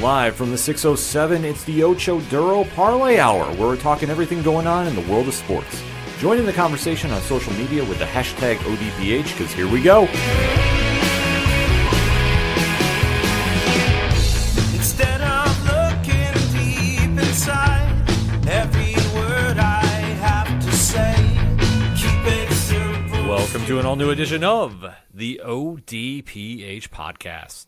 Live from the 607, it's the Ocho Duro Parlay Hour, where we're talking everything going on in the world of sports. Join in the conversation on social media with the hashtag ODPH, because here we go. Instead of looking deep inside, every word I have to say, keep it simple. Welcome to an all-new edition of the ODPH podcast.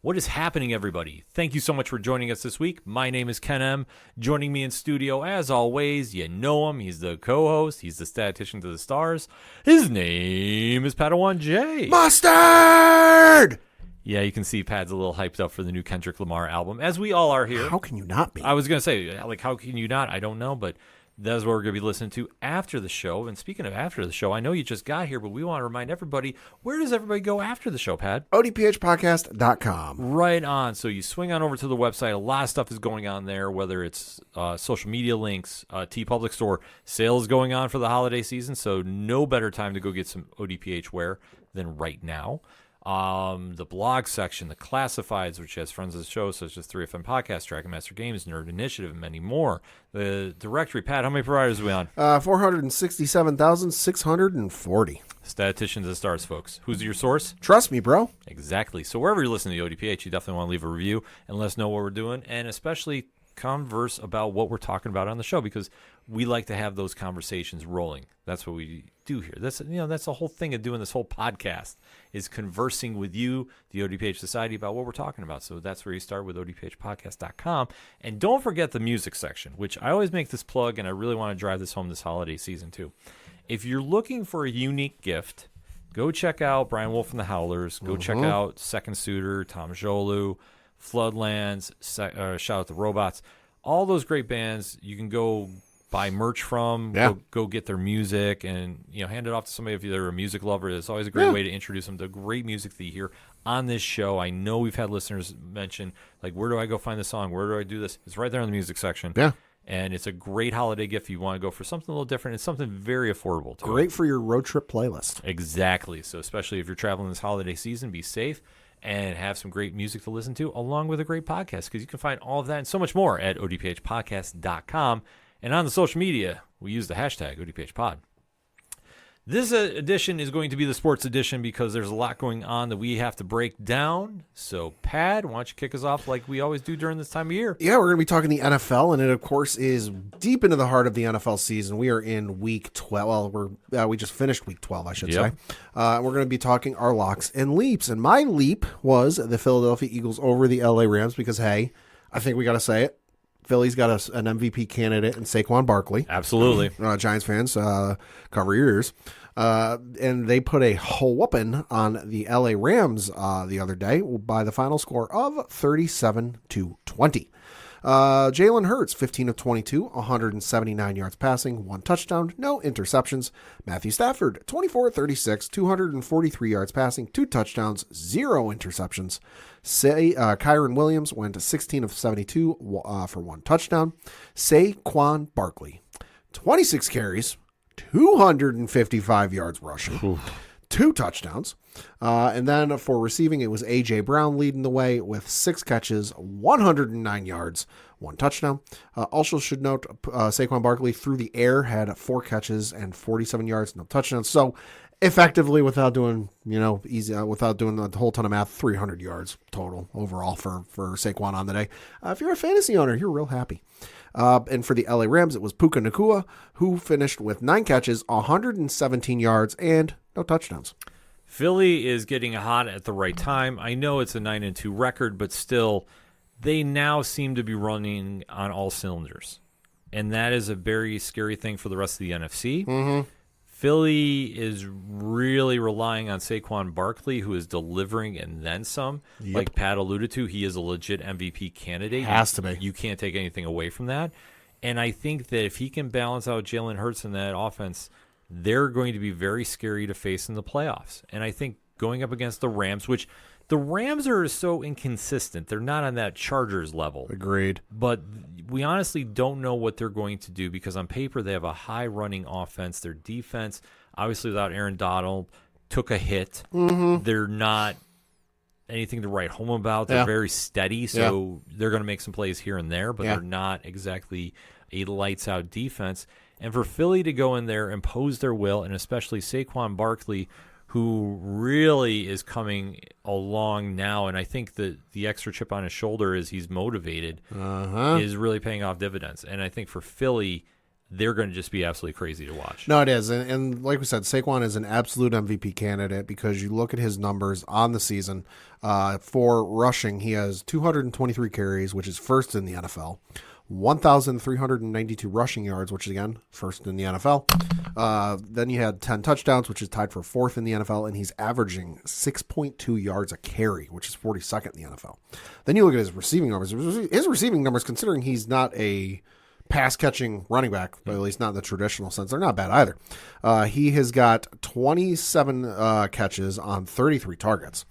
What is happening, everybody? Thank you so much for joining us this week. My name is Ken M. Joining me in studio, as always, you know him. He's the co-host. He's the statistician to the stars. His name is Padawan J. Mustard! Yeah, you can see Pad's a little hyped up for the new Kendrick Lamar album, as we all are here. How can you not be? I was going to say, like, how can you not? I don't know, but that's what we're going to be listening to after the show. And speaking of after the show, I know you just got here, but we want to remind everybody, where does everybody go after the show, Pat? ODPHpodcast.com. Right on. So you swing on over to the website. A lot of stuff is going on there, whether it's social media links, T-Public store, sales going on for the holiday season. So no better time to go get some ODPH wear than right now. The blog section, the classifieds, which has friends of the show, such as 3FM Podcast, Dragon Master Games, Nerd Initiative, and many more. The directory, Pat, how many providers are we on? 467,640. Statistician to the stars, folks. Who's your source? Trust me, bro. Exactly. So wherever you listen to the ODPH, you definitely want to leave a review and let us know what we're doing, and especially converse about what we're talking about on the show, because we like to have those conversations rolling. That's what we do here. That's the whole thing of doing this whole podcast, is conversing with you, the ODPH Society, about what we're talking about. So that's where you start with ODPHpodcast.com. And don't forget the music section, which I always make this plug, and I really want to drive this home this holiday season too. If you're looking for a unique gift, go check out Brian Wolf and the Howlers. Go check out Second Suitor, Tom Jolu, Floodlands, shout out to Robots. All those great bands you can go buy merch from, go get their music, and hand it off to somebody if they're a music lover. It's always a great way to introduce them to great music that you hear on this show. I know we've had listeners mention, like, where do I go find the song? Where do I do this? It's right there in the music section. Yeah. And it's a great holiday gift if you want to go for something a little different. It's something very affordable, too. Great for your road trip playlist. Exactly. So especially if you're traveling this holiday season, be safe and have some great music to listen to, along with a great podcast, because you can find all of that and so much more at odphpodcast.com. And on the social media, we use the hashtag ODPHpod. This edition is going to be the sports edition, because there's a lot going on that we have to break down. So, Pad, why don't you kick us off like we always do during this time of year? Yeah, we're going to be talking the NFL, and it, of course, is deep into the heart of the NFL season. We are in week 12. Well, we just finished week 12, I should say. We're going to be talking our locks and leaps. And my leap was the Philadelphia Eagles over the LA Rams, because, hey, I think we got to say it. Philly's got an MVP candidate in Saquon Barkley. Absolutely. Giants fans, cover your ears. And they put a whooping on the LA Rams the other day by the final score of 37-20. Jalen Hurts, 15 of 22, 179 yards passing, 1 touchdown, no interceptions. Matthew Stafford, 24 of 36, 243 yards passing, 2 touchdowns, 0 interceptions. Kyron Williams went 16 of 72 for 1 touchdown. Saquon Barkley, 26 carries, 255 yards rushing, 2 touchdowns. And then for receiving, it was A.J. Brown leading the way with 6 catches, 109 yards, 1 touchdown. Also should note, Saquon Barkley through the air had 4 catches and 47 yards, no touchdowns. So effectively, without doing, without doing a whole ton of math, 300 yards total overall for Saquon on the day. If you're a fantasy owner, you're real happy. And for the LA Rams, it was Puka Nacua, who finished with 9 catches, 117 yards, and no touchdowns. Philly is getting hot at the right time. I know it's a 9-2 record, but still, they now seem to be running on all cylinders. And that is a very scary thing for the rest of the NFC. Mm-hmm. Philly is really relying on Saquon Barkley, who is delivering and then some. Yep. Like Pat alluded to, he is a legit MVP candidate. Has to be. You can't take anything away from that. And I think that if he can balance out Jalen Hurts in that offense, they're going to be very scary to face in the playoffs. And I think going up against the Rams, which the Rams are so inconsistent. They're not on that Chargers level. Agreed. But we honestly don't know what they're going to do, because on paper they have a high-running offense. Their defense, obviously without Aaron Donald, took a hit. Mm-hmm. They're not anything to write home about. They're very steady, so they're going to make some plays here and there, but they're not exactly a lights-out defense. And for Philly to go in there, impose their will, and especially Saquon Barkley, who really is coming along now, and I think that the extra chip on his shoulder is he's motivated, is really paying off dividends. And I think for Philly, they're going to just be absolutely crazy to watch. No, it is. And like we said, Saquon is an absolute MVP candidate because you look at his numbers on the season. For rushing, he has 223 carries, which is first in the NFL. 1,392 rushing yards, which is, again, first in the NFL. Then you had 10 touchdowns, which is tied for fourth in the NFL, and he's averaging 6.2 yards a carry, which is 42nd in the NFL. Then you look at his receiving numbers. His receiving numbers, considering he's not a pass-catching running back, but at least not in the traditional sense, they're not bad either. He has got 27 catches on 33 targets,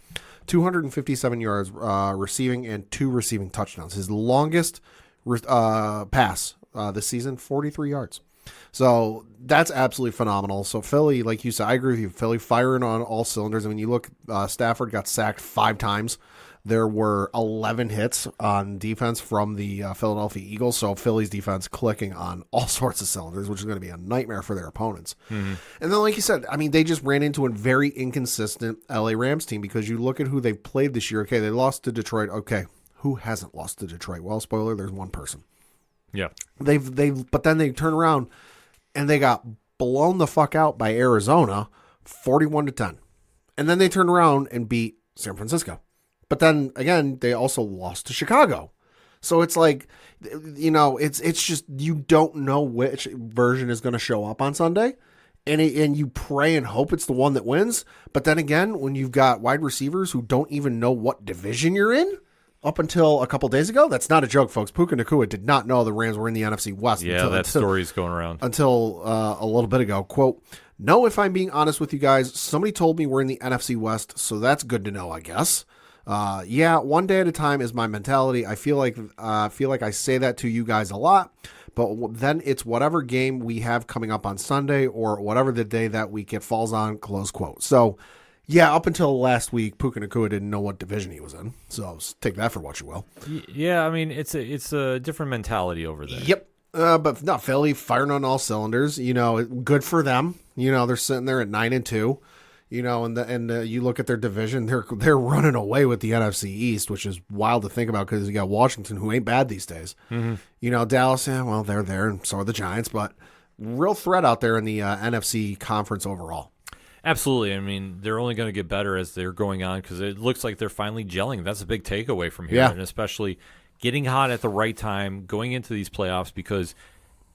257 yards receiving, and 2 receiving touchdowns. His longest pass this season, 43 yards. So that's absolutely phenomenal. So Philly, like you said, I agree with you. Philly firing on all cylinders. I mean, you look, Stafford got sacked 5 times. There were 11 hits on defense from the Philadelphia Eagles. So Philly's defense clicking on all sorts of cylinders, which is going to be a nightmare for their opponents. And then, like you said, I mean, they just ran into a very inconsistent LA Rams team because you look at who they've played this year. Okay, they lost to Detroit. Okay, who hasn't lost to Detroit? Well, spoiler, there's one person. Yeah. But then they turn around and they got blown the fuck out by Arizona 41-10. And then they turn around and beat San Francisco. But then again, they also lost to Chicago. So it's like, you know, it's just, you don't know which version is going to show up on Sunday. And you pray and hope it's the one that wins. But then again, when you've got wide receivers who don't even know what division you're in, up until a couple days ago, that's not a joke, folks. Puka Nacua did not know the Rams were in the NFC West. Yeah, that story's going around. Until a little bit ago. Quote, "No, if I'm being honest with you guys, somebody told me we're in the NFC West, so that's good to know, I guess. Yeah, one day at a time is my mentality. I feel like I say that to you guys a lot, but then it's whatever game we have coming up on Sunday or whatever the day that week it falls on," close quote. So, yeah, up until last week, Puka Nacua didn't know what division he was in. So take that for what you will. Yeah, I mean, it's a different mentality over there. Yep. But no, Philly firing on all cylinders. You know, good for them. You know, they're sitting there at 9-2. You know, and you look at their division, they're running away with the NFC East, which is wild to think about because you got Washington, who ain't bad these days. You know, Dallas, well, they're there, and so are the Giants, but real threat out there in the NFC conference overall. Absolutely. I mean, they're only going to get better as they're going on because it looks like they're finally gelling. That's a big takeaway from here, and especially getting hot at the right time, going into these playoffs because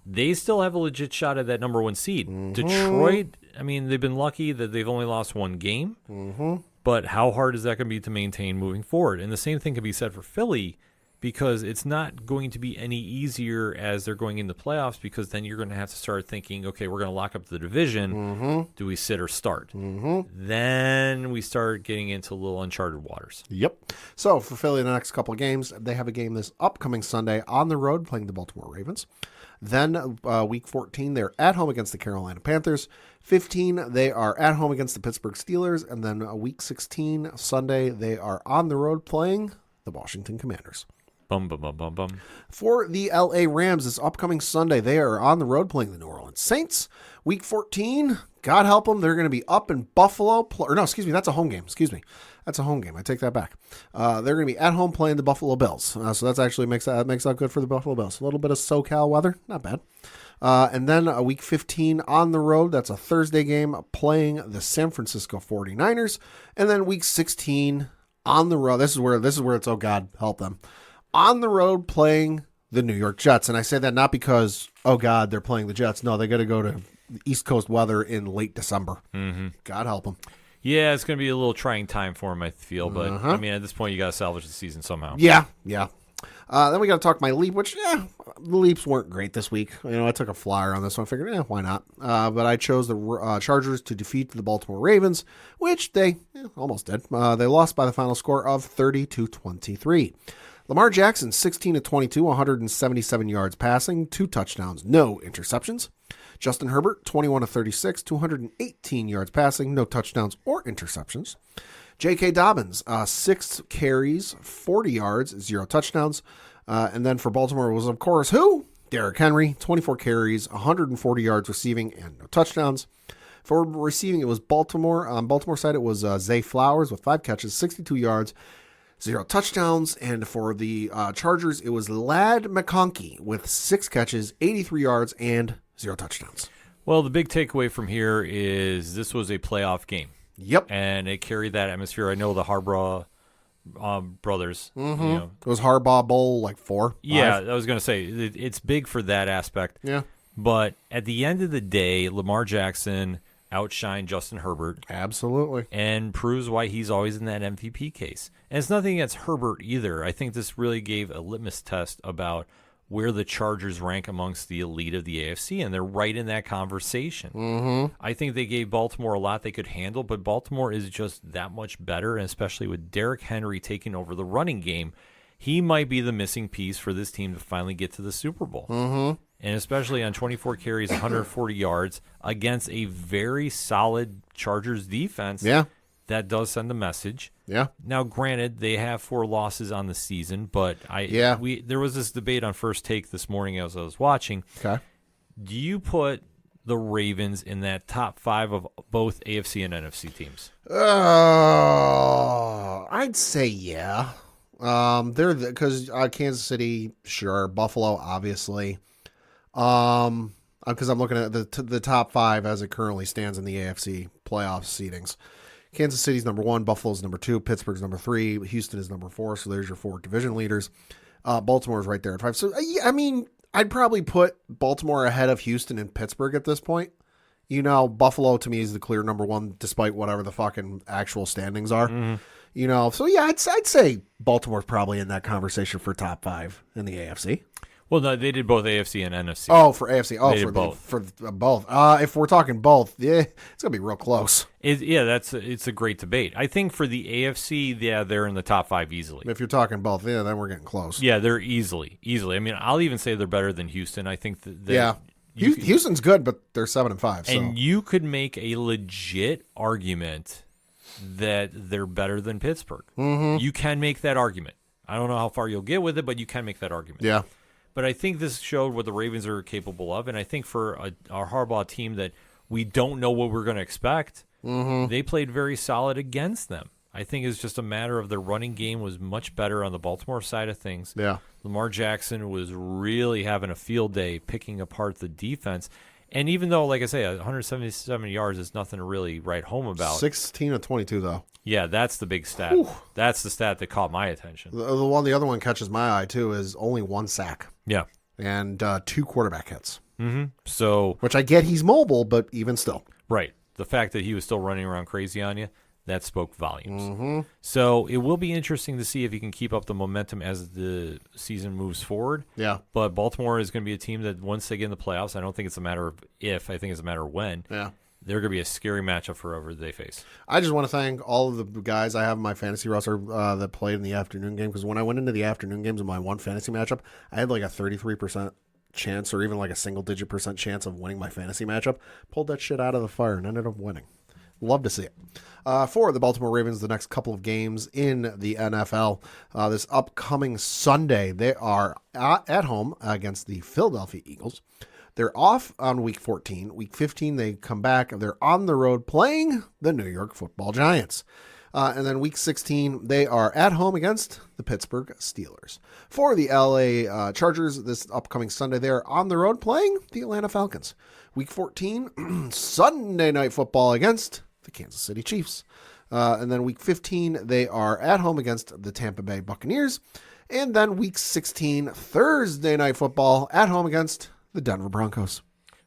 they still have a legit shot at that number 1 seed. Detroit, I mean, they've been lucky that they've only lost 1 game, but how hard is that going to be to maintain moving forward? And the same thing can be said for Philly because it's not going to be any easier as they're going into playoffs because then you're going to have to start thinking, okay, we're going to lock up the division. Do we sit or start? Then we start getting into little uncharted waters. Yep. So for Philly, the next couple of games, they have a game this upcoming Sunday on the road playing the Baltimore Ravens. Then week 14, they're at home against the Carolina Panthers. 15, they are at home against the Pittsburgh Steelers. And then week 16, Sunday, they are on the road playing the Washington Commanders. Bum, bum, bum, bum, bum. For the LA Rams this upcoming Sunday, they are on the road playing the New Orleans Saints. Week 14, God help them, they're going to be up in Buffalo. That's a home game. That's a home game. I take that back. They're going to be at home playing the Buffalo Bills. So that's actually makes that good for the Buffalo Bills. A little bit of SoCal weather, not bad. And then week 15 on the road, that's a Thursday game playing the San Francisco 49ers. And then week 16 on the road, this is where it's, oh God, help them. On the road playing the New York Jets. And I say that not because, oh God, they're playing the Jets. No, they got to go to East Coast weather in late December. God help them. Yeah, it's going to be a little trying time for them, I feel. But, I mean, at this point, you got to salvage the season somehow. Yeah. Then we got to talk my Leap, which, the Leaps weren't great this week. You know, I took a flyer on this one. I figured, why not? But I chose the Chargers to defeat the Baltimore Ravens, which they almost did. They lost by the final score of 30-23. Lamar Jackson, 16-22, 177 yards passing, 2 touchdowns, no interceptions. Justin Herbert, 21 of 36, 218 yards passing, no touchdowns or interceptions. J.K. Dobbins, 6 carries, 40 yards, 0 touchdowns. And then for Baltimore was, of course, who? Derrick Henry, 24 carries, 140 yards receiving, and no touchdowns. For receiving, it was Baltimore. On Baltimore side, it was Zay Flowers with 5 catches, 62 yards, 0 touchdowns. And for the Chargers, it was Ladd McConkey with 6 catches, 83 yards, and 0 touchdowns. Well, the big takeaway from here is this was a playoff game. Yep. And it carried that atmosphere. I know the Harbaugh brothers. Mm-hmm. You know, It was Harbaugh Bowl, like 4. yeah, 5. I was going to say, it's big for that aspect. Yeah. But at the end of the day, Lamar Jackson outshined Justin Herbert Absolutely. and proves why he's always in that MVP case. And it's nothing against Herbert either. I think this really gave a litmus test about where the Chargers rank amongst the elite of the AFC, and they're right in that conversation. Mm-hmm. I think they gave Baltimore a lot they could handle, but Baltimore is just that much better, and especially with Derrick Henry taking over the running game, he might be the missing piece for this team to finally get to the Super Bowl. Mm-hmm. And especially on 24 carries, 140 yards against a very solid Chargers defense. Yeah. That does send a message. Yeah. Now, granted, they have 4 losses on the season, but there was this debate on First Take this morning as I was watching. Okay. Do you put the Ravens in that top 5 of both AFC and NFC teams? I'd say yeah. They're because Kansas City, sure. Buffalo, obviously. Because I'm looking at the top 5 as it currently stands in the AFC playoff seedings. Kansas City's number 1, Buffalo's number 2, Pittsburgh's number 3, Houston is number 4. So there's your 4 division leaders. Baltimore's right there at 5. So I mean, I'd probably put Baltimore ahead of Houston and Pittsburgh at this point. You know, Buffalo to me is the clear number 1, despite whatever the fucking actual standings are. Mm-hmm. You know, so yeah, I'd say Baltimore's probably in that conversation for top 5 in the AFC. Well, no, they did both AFC and NFC. Oh, for AFC. Oh, they for did both. For both. If we're talking both, yeah, it's gonna be real close. It's a great debate. I think for the AFC, yeah, they're in the top 5 easily. If you're talking both, yeah, then we're getting close. Yeah, they're easily. I mean, I'll even say they're better than Houston. I think that yeah, Houston's good, but they're 7-5. So. And you could make a legit argument that they're better than Pittsburgh. Mm-hmm. You can make that argument. I don't know how far you'll get with it, but you can make that argument. Yeah. But I think this showed what the Ravens are capable of, and I think for our Harbaugh team that we don't know what we're going to expect, they played very solid against them. I think it's just a matter of their running game was much better on the Baltimore side of things. Yeah. Lamar Jackson was really having a field day picking apart the defense. And even though, like I say, 177 yards is nothing to really write home about. 16 of 22, though. Yeah, that's the big stat. Whew. That's the stat that caught my attention. The other one catches my eye, too, is only 1 sack. Yeah. And 2 quarterback hits. Mm-hmm. So, which I get he's mobile, but even still. Right. The fact that he was still running around crazy on you, that spoke volumes. Mm-hmm. So it will be interesting to see if he can keep up the momentum as the season moves forward. Yeah. But Baltimore is going to be a team that once they get in the playoffs, I don't think it's a matter of if, I think it's a matter of when. Yeah. They're going to be a scary matchup for whoever they face. I just want to thank all of the guys I have in my fantasy roster that played in the afternoon game, because when I went into the afternoon games in my one fantasy matchup, I had like a 33% chance or even like a single-digit % chance of winning my fantasy matchup. Pulled that shit out of the fire and ended up winning. Love to see it. For the Baltimore Ravens, the next couple of games in the NFL, this upcoming Sunday, they are at home against the Philadelphia Eagles. They're off on Week 14. Week 15, they come back. They're on the road playing the New York Football Giants. And then Week 16, they are at home against the Pittsburgh Steelers. For the LA Chargers, this upcoming Sunday, they are on the road playing the Atlanta Falcons. Week 14, Sunday Night Football against the Kansas City Chiefs. And then Week 15, they are at home against the Tampa Bay Buccaneers. And then Week 16, Thursday Night Football at home against the Denver Broncos.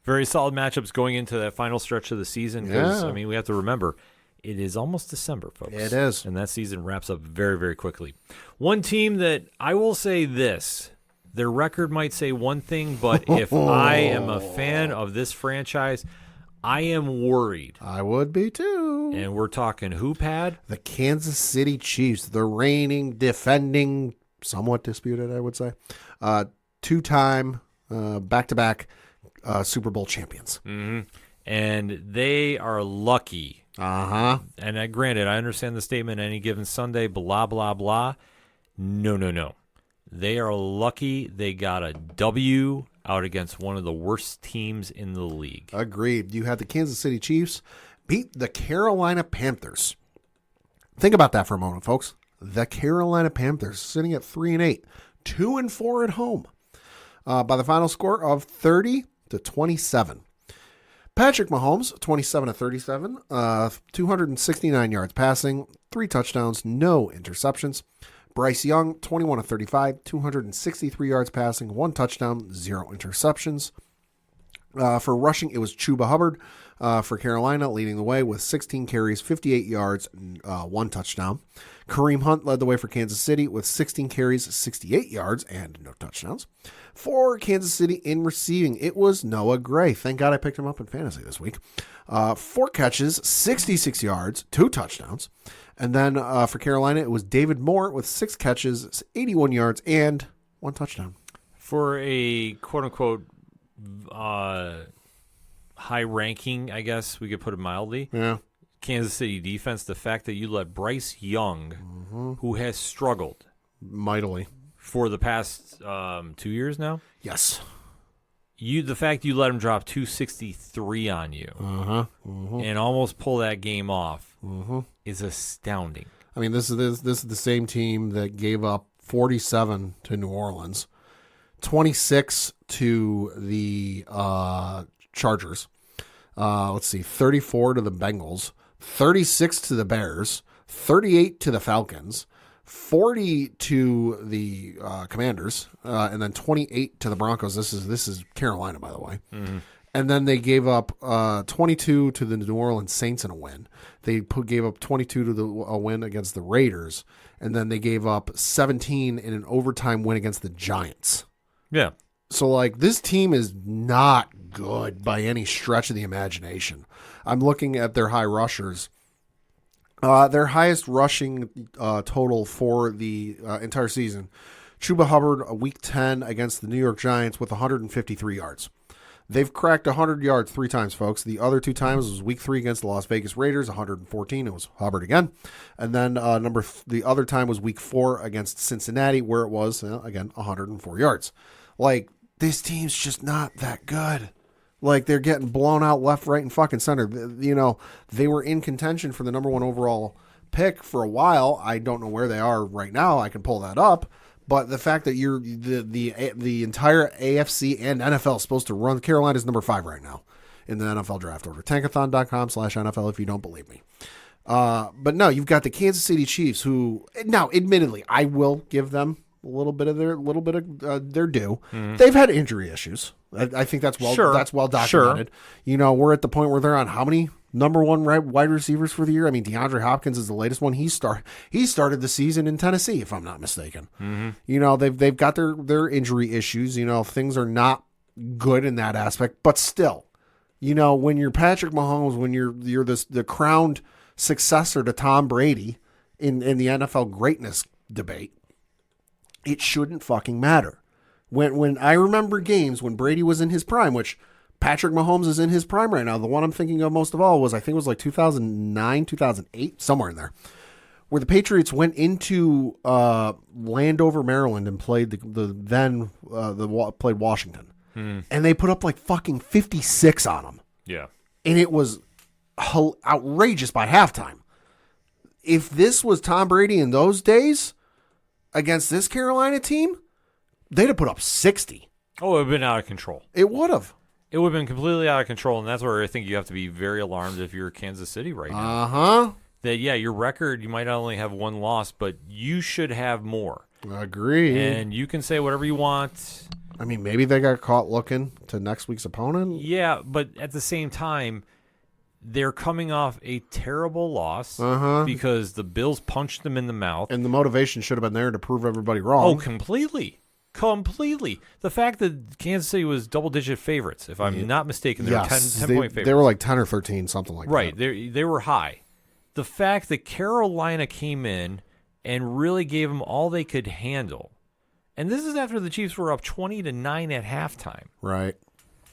Very solid matchups going into that final stretch of the season. Because, Yeah. I mean, we have to remember, it is almost December, folks. It is. And that season wraps up very, very quickly. One team that I will say this, their record might say one thing, but if I am a fan of this franchise, I am worried. I would be too. And we're talking who, Pad? The Kansas City Chiefs, the reigning, defending, somewhat disputed, I would say, 2-time, back-to-back Super Bowl champions. And they are lucky. And granted, I understand the statement, any given Sunday, blah, blah, blah. No. They are lucky they got a W out against one of the worst teams in the league. Agreed. You had the Kansas City Chiefs beat the Carolina Panthers. Think about that for a moment, folks. The Carolina Panthers sitting at 3-8, 2-4 at home, by the final score of 30-27. Patrick Mahomes, 27-37, 269 yards passing, 3 touchdowns, no interceptions. Bryce Young, 21-35, 263 yards passing, 1 touchdown, 0 interceptions. For rushing, it was Chuba Hubbard for Carolina, leading the way with 16 carries, 58 yards, 1 touchdown. Kareem Hunt led the way for Kansas City with 16 carries, 68 yards, and no touchdowns. For Kansas City in receiving, it was Noah Gray. Thank God I picked him up in fantasy this week. 4 catches, 66 yards, 2 touchdowns. And then for Carolina, it was David Moore with 6 catches, 81 yards, and 1 touchdown. For a quote-unquote high ranking, I guess we could put it mildly. Yeah. Kansas City defense, the fact that you let Bryce Young, who has struggled Mightily. for the past 2 years now, Yes. the fact you let him drop 263 on you and almost pull that game off is astounding. I mean, this is the same team that gave up 47 to New Orleans, 26 to the Chargers. Let's see, 34 to the Bengals, 36 to the Bears, 38 to the Falcons, 40 to the Commanders, and then 28 to the Broncos. This is Carolina, by the way. And then they gave up 22 to the New Orleans Saints in a win. They gave up 22 to a win against the Raiders, and then they gave up 17 in an overtime win against the Giants. Yeah. So, like, this team is not good by any stretch of the imagination. I'm looking at their high rushers. Their highest rushing total for the entire season, Chuba Hubbard, Week 10 against the New York Giants with 153 yards. They've cracked 100 yards 3 times, folks. The other 2 times was Week 3 against the Las Vegas Raiders, 114. It was Hubbard again. And then the other time was Week 4 against Cincinnati, where it was, again, 104 yards. Like, this team's just not that good. Like, they're getting blown out left, right, and fucking center. You know, they were in contention for the number 1 overall pick for a while. I don't know where they are right now. I can pull that up. But the fact that you're the entire AFC and NFL is supposed to run, Carolina's number 5 right now in the NFL draft order. Tankathon.com/NFL if you don't believe me. But no, you've got the Kansas City Chiefs, who now, admittedly, I will give them a little bit of their due. They've had injury issues. I think that's well documented. Sure. You know, we're at the point where they're on how many number 1 wide receivers for the year? I mean, DeAndre Hopkins is the latest one. He started the season in Tennessee, if I'm not mistaken. You know, they've got their injury issues. You know, things are not good in that aspect, but still, you know, when you're Patrick Mahomes, when you're the crowned successor to Tom Brady in the NFL greatness debate, it shouldn't fucking matter. When I remember games when Brady was in his prime, which Patrick Mahomes is in his prime right now. The one I'm thinking of most of all was, I think it was like 2009, 2008, somewhere in there, where the Patriots went into Landover, Maryland, and played played Washington, and they put up like fucking 56 on them. Yeah, and it was outrageous by halftime. If this was Tom Brady in those days against this Carolina team, they'd have put up 60. Oh, it would have been out of control. It would have. It would have been completely out of control, and that's where I think you have to be very alarmed if you're Kansas City right now. That, yeah, your record, you might only have 1 loss, but you should have more. Agree. And you can say whatever you want. I mean, maybe they got caught looking to next week's opponent. Yeah, but at the same time, they're coming off a terrible loss because the Bills punched them in the mouth. And the motivation should have been there to prove everybody wrong. Oh, completely. The fact that Kansas City was double-digit favorites, if I'm not mistaken, they were 10-point favorites. They were like 10 or 13, something like that. Right, they were high. The fact that Carolina came in and really gave them all they could handle, and this is after the Chiefs were up 20-9 at halftime. Right.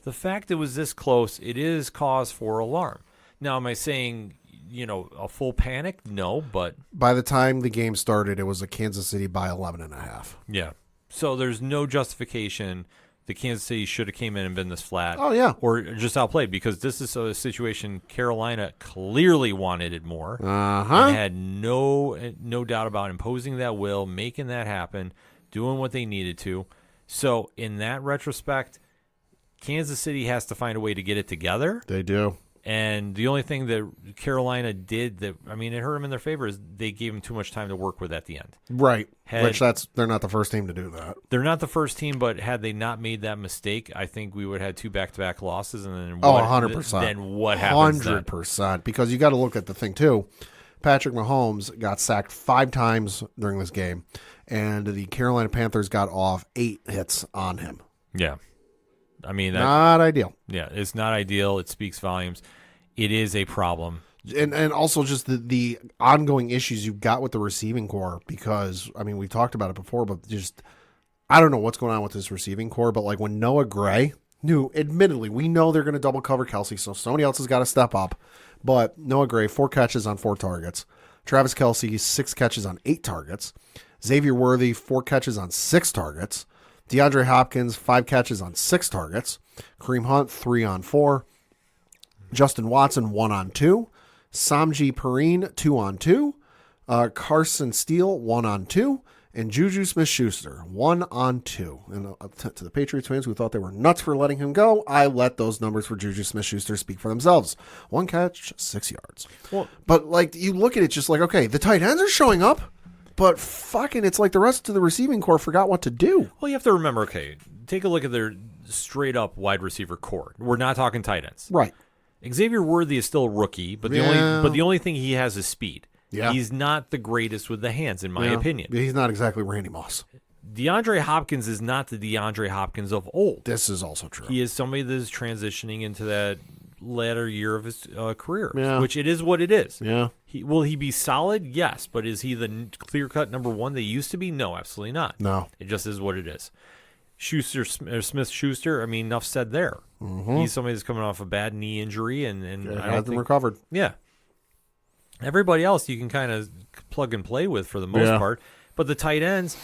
The fact it was this close, it is cause for alarm. Now, am I saying, a full panic? No, but By the time the game started, it was a Kansas City by 11.5. yeah. So there's no justification that Kansas City should have came in and been this flat. Oh, yeah. Or just outplayed, because this is a situation Carolina clearly wanted it more. And had no doubt about imposing that will, making that happen, doing what they needed to. So in that retrospect, Kansas City has to find a way to get it together. They do. And the only thing that Carolina did it hurt them in their favor, is they gave them too much time to work with at the end. Right. They're not the first team to do that. They're not the first team, but had they not made that mistake, I think we would have had 2 back-to-back losses. And then 100%. Then what happens? 100%. Because you got to look at the thing, too. Patrick Mahomes got sacked 5 times during this game, and the Carolina Panthers got off 8 hits on him. Yeah. Not ideal. Yeah, it's not ideal. It speaks volumes. It is a problem. And also just the ongoing issues you've got with the receiving core, because, we talked about it before, but just, I don't know what's going on with this receiving core, but like when Noah Gray admittedly, we know they're going to double cover Kelsey, so somebody else has got to step up, but Noah Gray, 4 catches on 4 targets. Travis Kelsey, 6 catches on 8 targets. Xavier Worthy, 4 catches on 6 targets. DeAndre Hopkins, 5 catches on 6 targets. Kareem Hunt, 3 on 4. Justin Watson, 1 on 2. Samji Perine, 2 on 2. Carson Steele, 1 on 2. And Juju Smith-Schuster, 1 on 2. And to the Patriots fans who thought they were nuts for letting him go, I let those numbers for Juju Smith-Schuster speak for themselves. 1 catch, 6 yards. Well, but you look at it just like, okay, the tight ends are showing up. But fucking, it's like the rest of the receiving core forgot what to do. Well, you have to remember, take a look at their straight-up wide receiver core. We're not talking tight ends. Right. Xavier Worthy is still a rookie, but the only thing he has is speed. Yeah. He's not the greatest with the hands, in my opinion. He's not exactly Randy Moss. DeAndre Hopkins is not the DeAndre Hopkins of old. This is also true. He is somebody that is transitioning into that latter year of his career, Yeah. which it is what it is. Yeah. Will he be solid? Yes, but is he the clear-cut number 1 they used to be? No, absolutely not. No. It just is what it is. Smith-Schuster, enough said there. Mm-hmm. He's somebody that's coming off a bad knee injury, and I don't think recovered. Yeah. Everybody else you can kind of plug and play with for the most part. But the tight ends,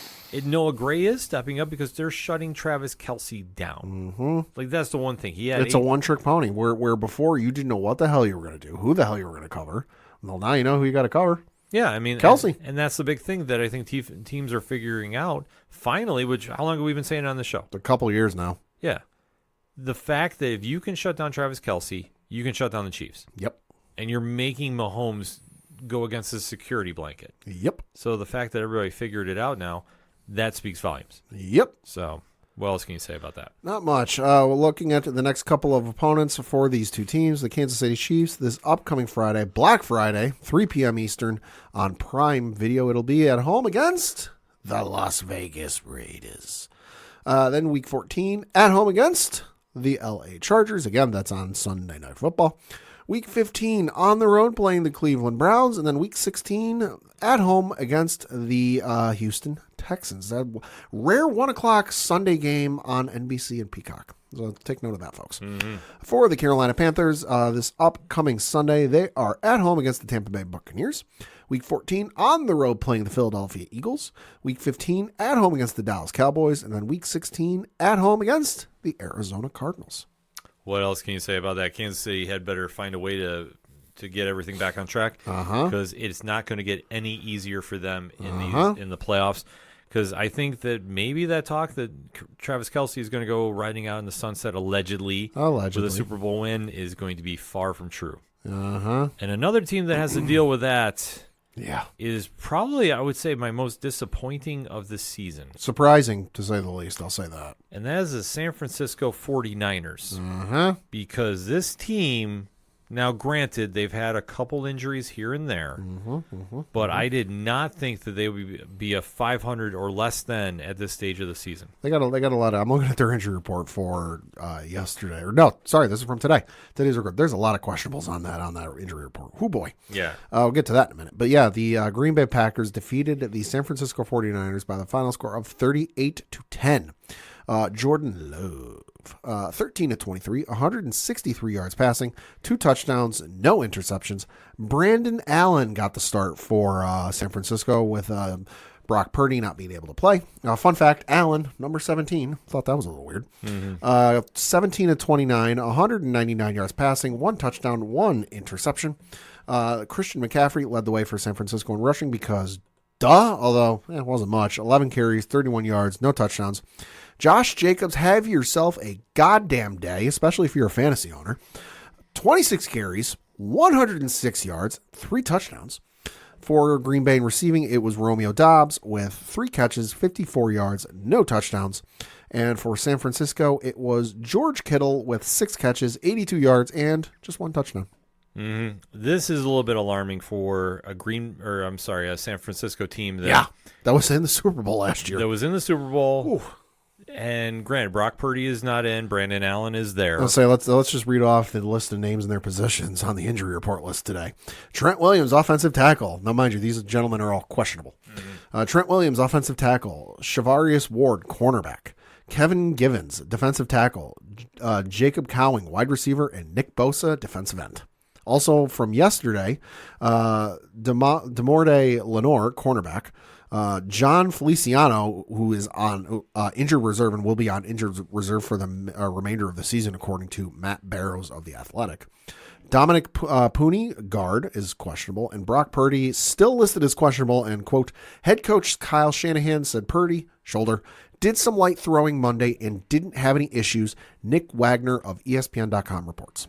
Noah Gray is stepping up because they're shutting Travis Kelsey down. Mm-hmm. That's the one thing. It's a one-trick pony. Where before you didn't know what the hell you were going to do, who the hell you were going to cover. Well, now you know who you got to cover. Yeah, Kelsey. And that's the big thing that I think teams are figuring out finally, which how long have we been saying on the show? A couple of years now. Yeah. The fact that if you can shut down Travis Kelsey, you can shut down the Chiefs. Yep. And you're making Mahomes go against his security blanket. Yep. So the fact that everybody figured it out now, that speaks volumes. Yep. So what else can you say about that? Not much. We're looking at the next couple of opponents for these two teams. The Kansas City Chiefs this upcoming Friday, Black Friday, 3 p.m. Eastern on Prime Video. It'll be at home against the Las Vegas Raiders. Then Week 14 at home against the LA Chargers. Again, that's on Sunday Night Football. Week 15 on the road playing the Cleveland Browns. And then Week 16 at home against the Houston Texans. That rare 1 o'clock Sunday game on NBC and Peacock. So take note of that, folks. Mm-hmm. For the Carolina Panthers, this upcoming Sunday, they are at home against the Tampa Bay Buccaneers. Week 14 on the road playing the Philadelphia Eagles. Week 15 at home against the Dallas Cowboys. And then Week 16 at home against the Arizona Cardinals. What else can you say about that? Kansas City had better find a way to get everything back on track because it's not going to get any easier for them in the playoffs. Because I think that maybe that talk that Travis Kelsey is going to go riding out in the sunset allegedly with a Super Bowl win is going to be far from true. And another team that has to deal with that is probably, I would say, my most disappointing of the season. Surprising, to say the least, I'll say that. And that is the San Francisco 49ers. Because this team, now granted, they've had a couple injuries here and there, but I did not think that they would be a 500 or less than at this stage of the season. They got a lot of, I'm looking at their injury report for yesterday. Or no, sorry, this is from today. Today's record. There's a lot of questionables on that injury report. Oh boy. Yeah. I'll get to that in a minute. But yeah, the Green Bay Packers defeated the San Francisco 49ers by the final score of 38-10. Jordan Love 13 to 23, 163 yards passing, 2 touchdowns, no interceptions. Brandon Allen got the start for San Francisco with Brock Purdy not being able to play. Fun fact, Allen, number 17, thought that was a little weird. 17 to 29, 199 yards passing, 1 touchdown, 1 interception. Christian McCaffrey led the way for San Francisco in rushing because although it wasn't much. 11 carries, 31 yards, no touchdowns. Josh Jacobs, have yourself a goddamn day, especially if you're a fantasy owner. 26 carries, 106 yards, 3 touchdowns. For Green Bay in receiving, it was Romeo Doubs with 3 catches, 54 yards, no touchdowns. And for San Francisco, it was George Kittle with 6 catches, 82 yards, and just 1 touchdown. Mm-hmm. This is a little bit alarming for a San Francisco team that was in the Super Bowl last year. That was in the Super Bowl. Ooh. And granted, Brock Purdy is not in. Brandon Allen is there. Let's just read off the list of names and their positions on the injury report list today. Trent Williams, offensive tackle. Now, mind you, these gentlemen are all questionable. Trent Williams, offensive tackle. Shavarius Ward, cornerback. Kevin Givens, defensive tackle. Jacob Cowing, wide receiver, and Nick Bosa, defensive end. Also from yesterday, Demorde Lenore, cornerback. John Feliciano, who is on injured reserve and will be on injured reserve for the remainder of the season, according to Matt Barrows of The Athletic. Dominic Pooney, guard, is questionable, and Brock Purdy still listed as questionable, and, quote, head coach Kyle Shanahan said Purdy, shoulder, did some light throwing Monday and didn't have any issues, Nick Wagner of ESPN.com reports.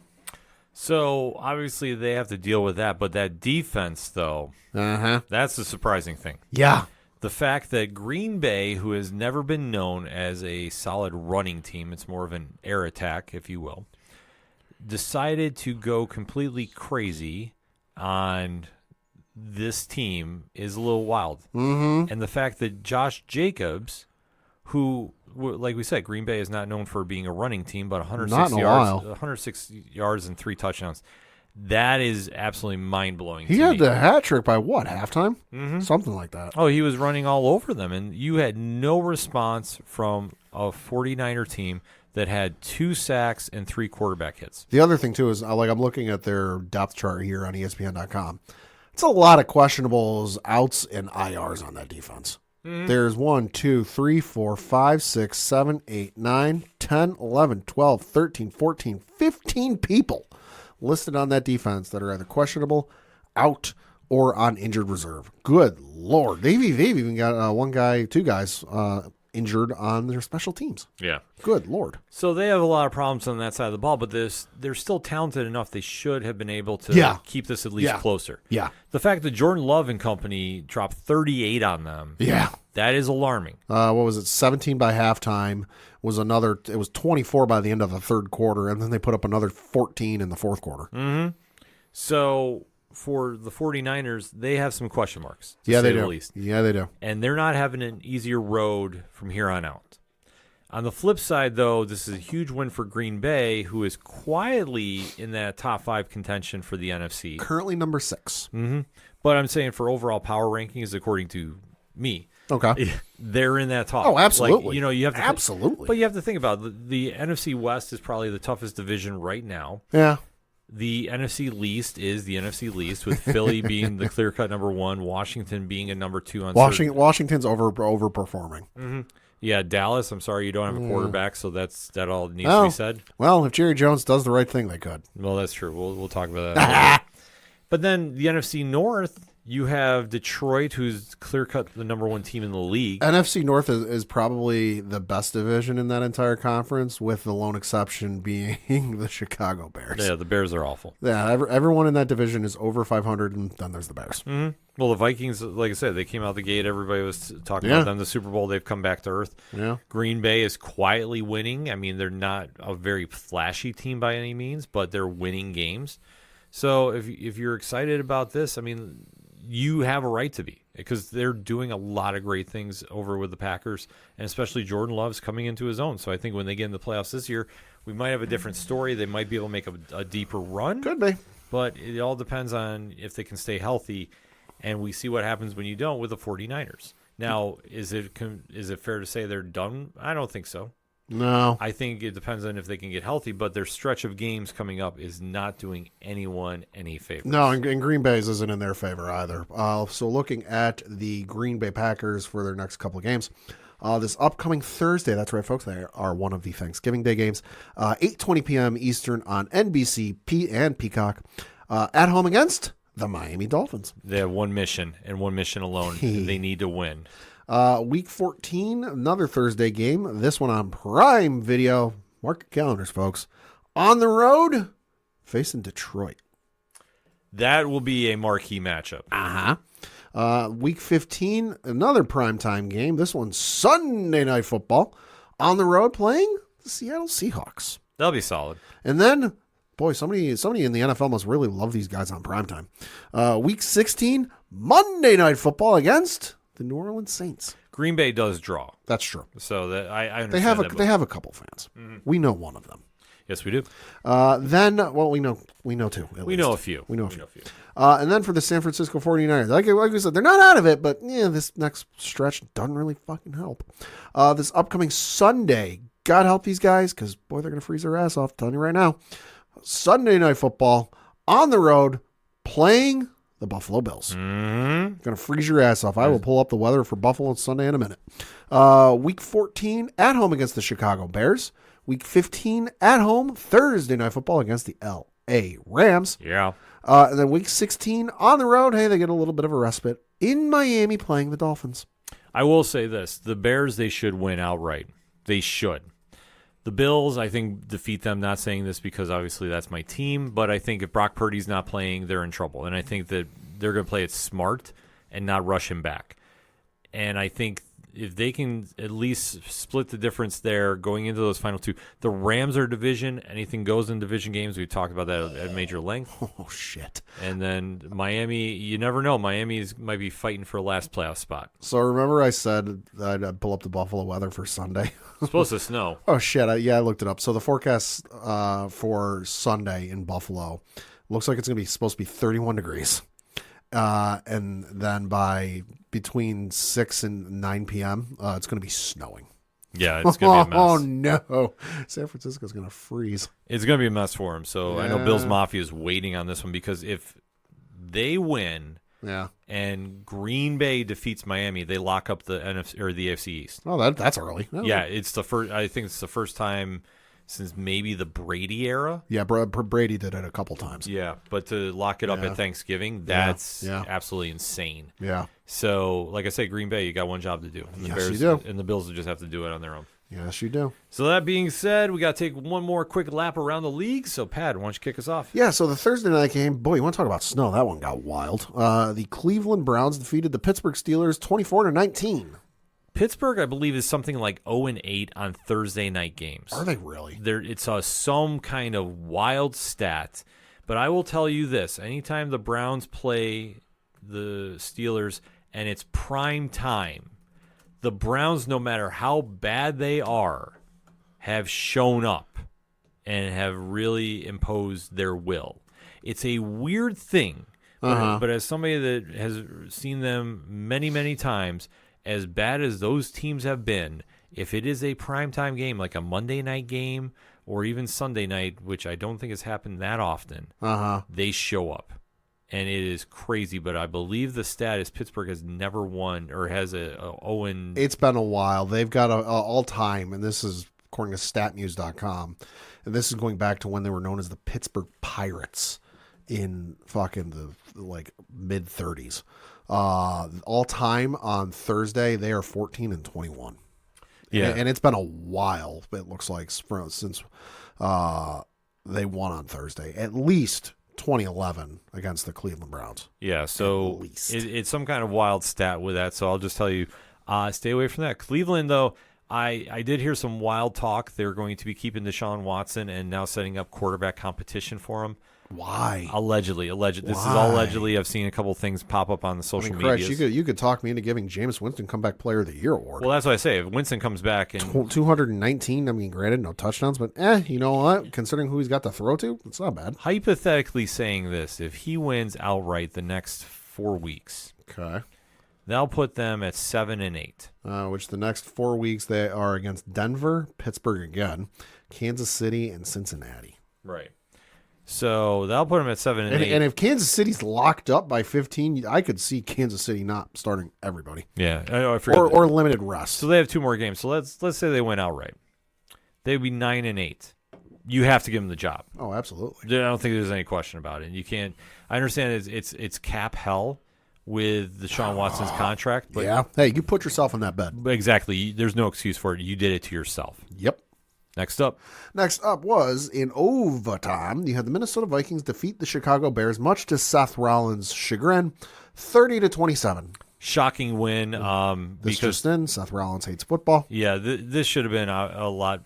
So, obviously, they have to deal with that. But that defense, though, that's the surprising thing. Yeah. The fact that Green Bay, who has never been known as a solid running team, it's more of an air attack, if you will, decided to go completely crazy on this team is a little wild. Mm-hmm. And the fact that Josh Jacobs, who, like we said, Green Bay is not known for being a running team, but 106 yards and 3 touchdowns. That is absolutely mind-blowing. He had the hat trick by what, halftime? Mm-hmm. Something like that. Oh, he was running all over them, and you had no response from a 49er team that had 2 sacks and 3 quarterback hits. The other thing, too, is I'm looking at their depth chart here on ESPN.com. It's a lot of questionables, outs, and IRs on that defense. There's 1, 2, 3, 4, 5, 6, 7, 8, 9, 10, 11, 12, 13, 14, 15 people listed on that defense that are either questionable, out, or on injured reserve. Good Lord. They've even got 2 guys injured on their special teams. Yeah. Good Lord. So they have a lot of problems on that side of the ball, but they're still talented enough. They should have been able to keep this at least closer. Yeah. The fact that Jordan Love and company dropped 38 on them, that is alarming. What was it? 17 by halftime was another. It was 24 by the end of the third quarter, and then they put up another 14 in the fourth quarter. Mm-hmm. So for the 49ers, they have some question marks. Yeah, they do. At least. Yeah, they do. And they're not having an easier road from here on out. On the flip side, though, this is a huge win for Green Bay, who is quietly in that top 5 contention for the NFC. Currently number 6. Mm-hmm. But I'm saying for overall power rankings, according to me, okay, they're in that top. Oh, absolutely. Like, you have to absolutely. But you have to think about it. The NFC West is probably the toughest division right now. Yeah. The NFC least is the NFC least, with Philly being the clear-cut number 1, Washington being a number 2 on Washington's overperforming. Mm-hmm. Yeah, Dallas, I'm sorry you don't have a quarterback, so that all needs to be said. Well, if Jerry Jones does the right thing, they could. Well, that's true. We'll talk about that. But then the NFC North, you have Detroit, who's clear-cut the number 1 team in the league. NFC North is probably the best division in that entire conference, with the lone exception being the Chicago Bears. Yeah, the Bears are awful. Yeah, everyone in that division is over 500, and then there's the Bears. Mm-hmm. Well, the Vikings, like I said, they came out the gate. Everybody was talking about them. The Super Bowl, they've come back to earth. Yeah. Green Bay is quietly winning. I mean, they're not a very flashy team by any means, but they're winning games. So if you're excited about this, I mean, you have a right to be, because they're doing a lot of great things over with the Packers, and especially Jordan Love's coming into his own. So I think when they get in the playoffs this year, we might have a different story. They might be able to make a deeper run. Could be. But it all depends on if they can stay healthy, and we see what happens when you don't with the 49ers. Now, is it fair to say they're done? I don't think so. No. I think it depends on if they can get healthy, but their stretch of games coming up is not doing anyone any favors. No, and Green Bay's isn't in their favor either. So looking at the Green Bay Packers for their next couple of games, this upcoming Thursday, that's right, folks, they are one of the Thanksgiving Day games, 8:20 p.m. Eastern on NBC and Peacock, at home against the Miami Dolphins. They have one mission and one mission alone. They need to win. Week 14, another Thursday game. This one on Prime Video. Mark your calendars, folks. On the road, facing Detroit. That will be a marquee matchup. Week 15, another primetime game. This one's Sunday Night Football. On the road, playing the Seattle Seahawks. That'll be solid. And then, boy, somebody in the NFL must really love these guys on primetime. Week 16, Monday Night Football against the New Orleans Saints. Green Bay does draw. That's true. So that I understand They have a couple fans. Mm-hmm. We know one of them. Yes, we do. Then, well, we know two. We know a few. We know a few. And then for the San Francisco 49ers, like we said, they're not out of it, but yeah, this next stretch doesn't really fucking help. This upcoming Sunday, God help these guys, because, boy, they're going to freeze their ass off. I'm telling you right now. Sunday Night Football, on the road, playing the Buffalo Bills. Mm-hmm. Going to freeze your ass off. I will pull up the weather for Buffalo Sunday in a minute. Week 14, at home against the Chicago Bears. Week 15, at home, Thursday Night Football against the L.A. Rams. Yeah. And then week 16, on the road, hey, they get a little bit of a respite in Miami playing the Dolphins. I will say this. The Bears, they should win outright. They should. The Bills, I think, defeat them. Not saying this because obviously that's my team, but I think if Brock Purdy's not playing, they're in trouble. And I think that they're going to play it smart and not rush him back. And I think if they can at least split the difference there going into those final two, the Rams are division. Anything goes in division games. We talked about that at major length. Oh, shit. And then Miami, you never know. Miami might be fighting for a last playoff spot. So remember I said that I'd pull up the Buffalo weather for Sunday? It's supposed to snow. Oh, shit. I looked it up. So the forecast for Sunday in Buffalo looks like it's going to be supposed to be 31 degrees. And then by between 6 and 9 p.m., it's going to be snowing. Yeah, it's going to be a mess. Oh, no. San Francisco's going to freeze. It's going to be a mess for him. So I know Yeah. Bills Mafia is waiting on this one because if they win Yeah. and Green Bay defeats Miami, they lock up the NFC or the AFC East. Oh, that's early. Oh. Yeah, it's the first. I think it's the first time since maybe the Brady era. Yeah, Brady did it a couple times. Yeah, but to lock it up Yeah. at Thanksgiving, that's Yeah. absolutely insane. Yeah. So, like I said, Green Bay, you got one job to do. And the Yes, Bears, you do. And the Bills will just have to do it on their own. Yes, you do. So that being said, we got to take one more quick lap around the league. So, Pat, why don't you kick us off? Yeah, so the Thursday night game, boy, you want to talk about snow? That one got wild. The Cleveland Browns defeated the Pittsburgh Steelers 24-19. Pittsburgh, I believe, is something like 0-8 on Thursday night games. Are they really? It's some kind of wild stat. But I will tell you this. Anytime the Browns play the Steelers and it's prime time, the Browns, no matter how bad they are, have shown up and have really imposed their will. It's a weird thing. But as somebody that has seen them many, many times, as bad as those teams have been, if it is a primetime game, like a Monday night game or even Sunday night, which I don't think has happened that often, they show up. And it is crazy, but I believe the stat is Pittsburgh has never won or has a Owen. It's been a while. They've got a all-time, and this is according to statnews.com, and this is going back to when they were known as the Pittsburgh Pirates in fucking the mid-30s. All-time on Thursday, they are 14-21. Yeah. And it's been a while, it looks like, since they won on Thursday. At least 2011 against the Cleveland Browns. Yeah, so it's some kind of wild stat with that, so I'll just tell you, stay away from that. Cleveland, though, I did hear some wild talk. They're going to be keeping Deshaun Watson and now setting up quarterback competition for him. Why? Allegedly. This is Why? all allegedly. I've seen a couple things pop up on the social media. You could talk me into giving Jameis Winston Comeback Player of the Year award. Well, that's what I say. If Winston comes back and 219, I mean, granted, no touchdowns, but you know what? Considering who he's got to throw to, it's not bad. hypothetically saying this, if he wins outright the next 4 weeks, Okay. That'll put them at 7-8. Which the next 4 weeks they are against Denver, Pittsburgh again, Kansas City, and Cincinnati. Right. So that'll put them at 7-8. And if Kansas City's locked up by 15, I could see Kansas City not starting everybody. Yeah, I forgot. Or limited rest. So they have 2 more games. So let's say they went outright. They'd be 9-8. You have to give them the job. Oh, absolutely. I don't think there's any question about it. You can't. I understand it's cap hell with the Deshaun Watson's contract, but yeah. Hey, you put yourself in that bed. exactly. There's no excuse for it. You did it to yourself. Yep. Next up. Next up was in overtime. You had the Minnesota Vikings defeat the Chicago Bears, much to Seth Rollins' chagrin, 30-27. Shocking win. This just in, Seth Rollins hates football. Yeah, this should have been a lot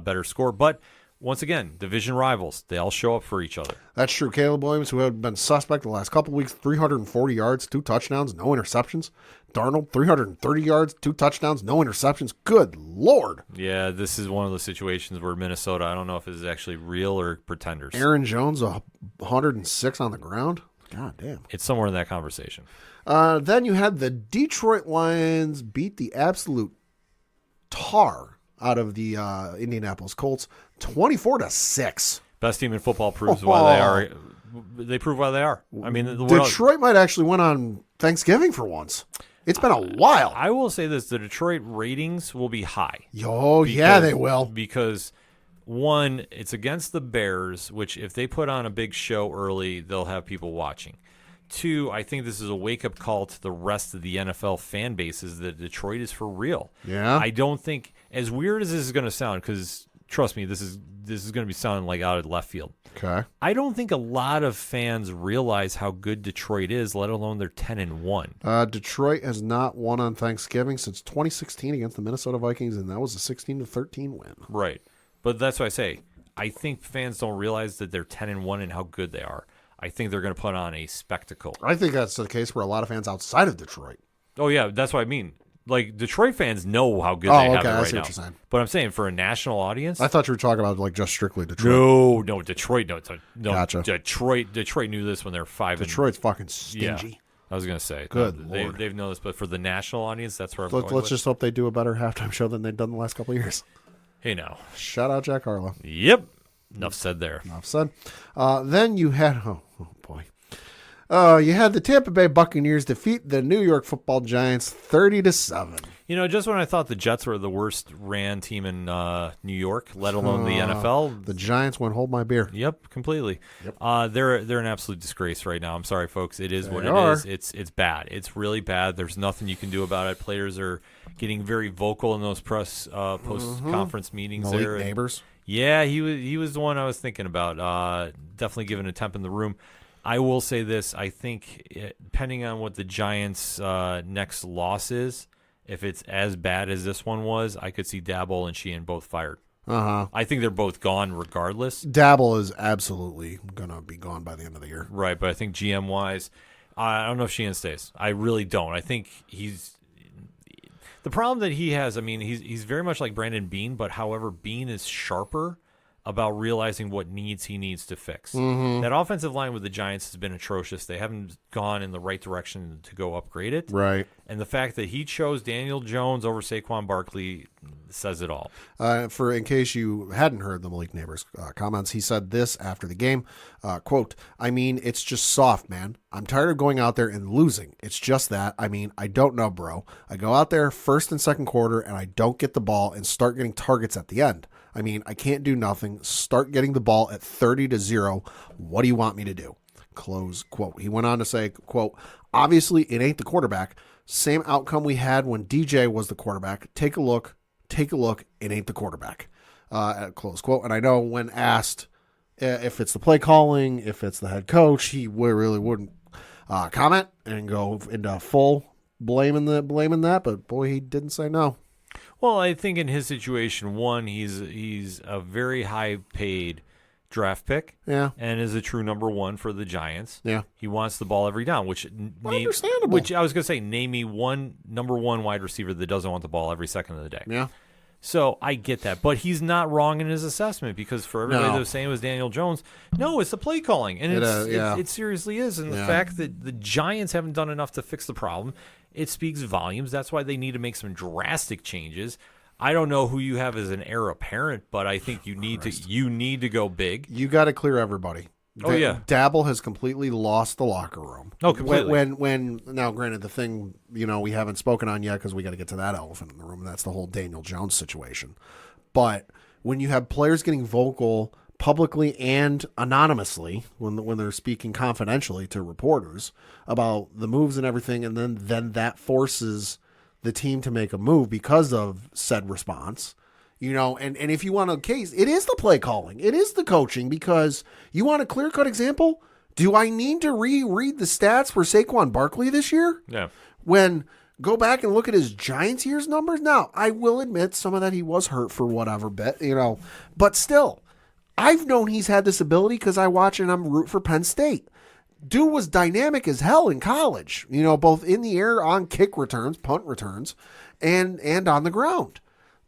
better score. But once again, division rivals, they all show up for each other. That's true. Caleb Williams, who had been suspect the last couple weeks, 340 yards, 2 touchdowns, no interceptions. Darnold, 330 yards, 2 touchdowns, no interceptions. Good Lord. Yeah, this is one of those situations where Minnesota, I don't know if it's actually real or pretenders. Aaron Jones, 106 on the ground. God damn. It's somewhere in that conversation. Then you had the Detroit Lions beat the absolute tar out of the Indianapolis Colts, 24-6. Best team in football proves why they are. They prove why they are. I mean, Detroit might actually win on Thanksgiving for once. It's been a while. I will say this: the Detroit ratings will be high. Yeah, they will. Because one, it's against the Bears, which if they put on a big show early, they'll have people watching. 2, I think this is a wake-up call to the rest of the NFL fan bases that Detroit is for real. Yeah. I don't think, as weird as this is going to sound, because trust me, this is going to be sounding like out of left field. Okay. I don't think a lot of fans realize how good Detroit is, let alone they're 10-1. Detroit has not won on Thanksgiving since 2016 against the Minnesota Vikings, and that was a 16-13 win. Right. But that's what I say. I think fans don't realize that they're 10-1 and how good they are. I think they're going to put on a spectacle. I think that's the case for a lot of fans outside of Detroit. Oh, yeah, that's what I mean. Like, Detroit fans know how good they have it I right see now. what you're saying. But I'm saying for a national audience. I thought you were talking about like just strictly Detroit. No, Detroit. No, Gotcha. Detroit knew this when they're 5. Detroit's fucking stingy. Yeah, I was going to say. Good no, Lord. they've known this, but for the national audience, that's where I'm going Let's just hope they do a better halftime show than they've done the last couple of years. Hey, now. Shout out Jack Harlow. Yep. Enough said there. Enough said. Then you had, oh boy. You had the Tampa Bay Buccaneers defeat the New York Football Giants 30-7. You know, just when I thought the Jets were the worst ran team in New York, let alone the NFL, the Giants went hold my beer. Yep, completely. Yep. They're an absolute disgrace right now. I'm sorry, folks. It is what it are. is. It's bad. It's really bad. There's nothing you can do about it. Players are getting very vocal in those press post conference meetings. Malik there. Neighbors. Yeah, he was the one I was thinking about. Definitely giving a temp in the room. I will say this. I think depending on what the Giants' next loss is, if it's as bad as this one was, I could see Dabble and Sheehan both fired. I think they're both gone regardless. Dabble is absolutely going to be gone by the end of the year. Right, but I think GM-wise, I don't know if Sheehan stays. I really don't. I think he's – the problem that he has, I mean, he's very much like Brandon Beane, but however, Beane is sharper about realizing what needs he needs to fix. That offensive line with the Giants has been atrocious. They haven't gone in the right direction to go upgrade it. Right. And the fact that he chose Daniel Jones over Saquon Barkley says it all. In case you hadn't heard the Malik Neighbors comments, he said this after the game, quote, I mean, it's just soft, man. I'm tired of going out there and losing. It's just that. I mean, I don't know, bro. I go out there first and second quarter and I don't get the ball and start getting targets at the end. I mean, I can't do nothing. Start getting the ball at 30-0. What do you want me to do? Close quote. He went on to say, quote, obviously it ain't the quarterback. Same outcome we had when DJ was the quarterback. Take a look. It ain't the quarterback. Close quote. And I know when asked if it's the play calling, if it's the head coach, he really wouldn't comment and go into full blaming that. But boy, he didn't say no. Well, I think in his situation, one, he's a very high-paid draft pick, and is a true number one for the Giants. Yeah, he wants the ball every down, understandable. Which I was going to say, name me one number one wide receiver that doesn't want the ball every second of the day. Yeah, So I get that, but he's not wrong in his assessment because for everybody No. that was saying it was Daniel Jones, no, it's the play calling, and it seriously is. And the fact that the Giants haven't done enough to fix the problem, it speaks volumes. That's why they need to make some drastic changes. I don't know who you have as an heir apparent, but I think you need to go big. You got to clear everybody. Oh, yeah. Dabble has completely lost the locker room. Oh, completely. When now, granted, the thing we haven't spoken on yet because we got to get to that elephant in the room, and that's the whole Daniel Jones situation. But when you have players getting vocal publicly and anonymously when they're speaking confidentially to reporters about the moves and everything, and then that forces the team to make a move because of said response. And if you want a case, it is the play calling. It is the coaching because you want a clear-cut example? Do I need to reread the stats for Saquon Barkley this year? Yeah. Go back and look at his Giants year's numbers. Now, I will admit some of that he was hurt for whatever bit, but still, I've known he's had this ability because I watch and I'm root for Penn State. Dude was dynamic as hell in college, both in the air on kick returns, punt returns, and on the ground.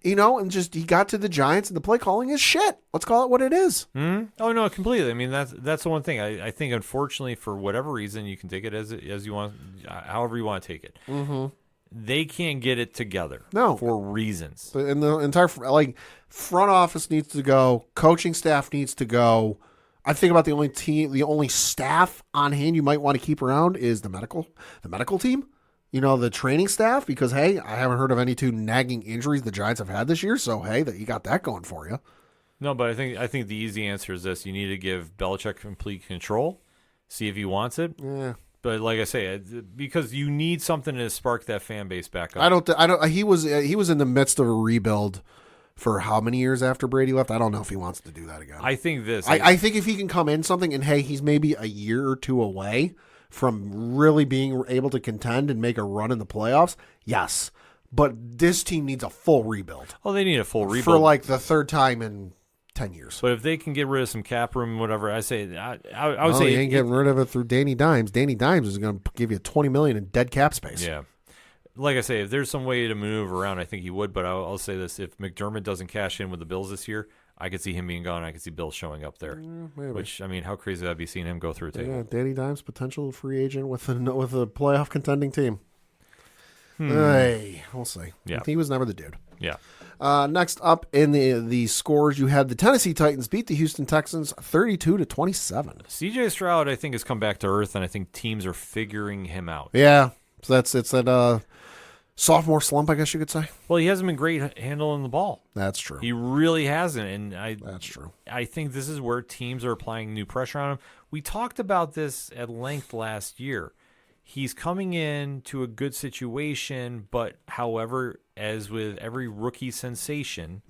And just he got to the Giants and the play calling is shit. Let's call it what it is. Mm-hmm. Oh, no, completely. I mean, that's the one thing. I think, unfortunately, for whatever reason, you can take it as you want, however you want to take it. Mm-hmm. They can't get it together for reasons. And the entire front office needs to go. Coaching staff needs to go. I think about the only staff on hand you might want to keep around is the medical team. The training staff, because, hey, I haven't heard of any two nagging injuries the Giants have had this year, so, hey, that you got that going for you. No, but I think the easy answer is this. You need to give Belichick complete control, see if he wants it. Yeah. But like I say, because you need something to spark that fan base back up. He was in the midst of a rebuild for how many years after Brady left? I don't know if he wants to do that again. I think this. I think if he can come in something and, hey, he's maybe a year or two away from really being able to contend and make a run in the playoffs, yes. But this team needs a full rebuild. Oh, they need a full rebuild. For like the third time in 10 years. But if they can get rid of some cap room, whatever, I would say you ain't getting rid of it through Danny Dimes. Danny Dimes is going to give you $20 million in dead cap space. Yeah. Like I say, if there's some way to maneuver around, I think he would. But I'll say this. If McDermott doesn't cash in with the Bills this year, I could see him being gone. I could see Bill showing up there. Which, I mean, how crazy would that be seeing him go through a table? Yeah, Danny Dimes, potential free agent with a playoff contending team. Hey, we'll see. Yeah. He was never the dude. Yeah. Next up in the scores, you had the Tennessee Titans beat the Houston Texans 32-27. C.J. Stroud, I think, has come back to earth, and I think teams are figuring him out. Yeah, so it's that sophomore slump, I guess you could say. Well, he hasn't been great handling the ball. That's true. He really hasn't, and that's true. I think this is where teams are applying new pressure on him. We talked about this at length last year. He's coming in to a good situation, but however, as with every rookie sensation,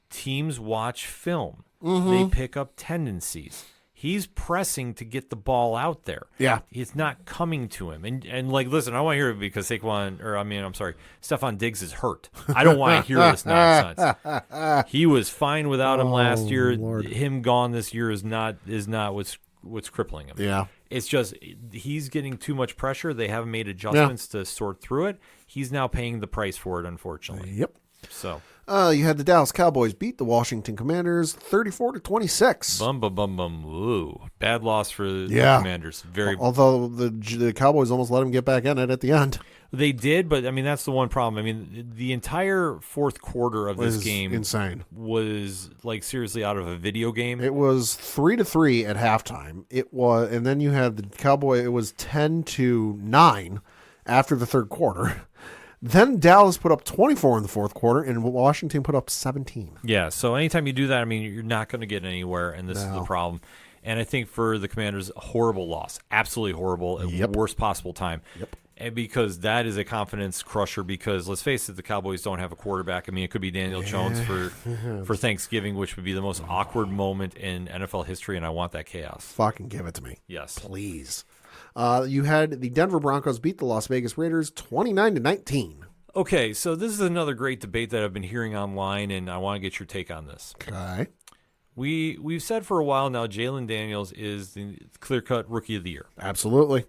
teams watch film. Mm-hmm. They pick up tendencies. He's pressing to get the ball out there. Yeah. It's not coming to him. And listen, I want to hear it because Stephon Diggs is hurt. I don't want to hear this nonsense. He was fine without him last year. Lord. Him gone this year is not what's crippling him. Yeah. It's just he's getting too much pressure. They haven't made adjustments to sort through it. He's now paying the price for it, unfortunately. Yep. So you had the Dallas Cowboys beat the Washington Commanders 34-26. Bum. Ooh, bad loss for the Commanders. Although the Cowboys almost let him get back in it at the end. They did, but I mean that's the one problem. I mean the entire fourth quarter of this game insane. Was like seriously out of a video game. It was 3-3 at halftime. And then you had the Cowboy. It was 10-9 after the third quarter. Then Dallas put up 24 in the fourth quarter, and Washington put up 17. Yeah, so anytime you do that, I mean, you're not going to get anywhere, and this is the problem. And I think for the Commanders, a horrible loss. Absolutely horrible at worst possible time. Yep. And because that is a confidence crusher because, let's face it, the Cowboys don't have a quarterback. I mean, it could be Daniel Jones for Thanksgiving, which would be the most awkward moment in NFL history, and I want that chaos. Fucking give it to me. Yes. Please. You had the Denver Broncos beat the Las Vegas Raiders 29-19. Okay, so this is another great debate that I've been hearing online, and I want to get your take on this. Okay. We've said for a while now Jalen Daniels is the clear-cut Rookie of the Year. Absolutely.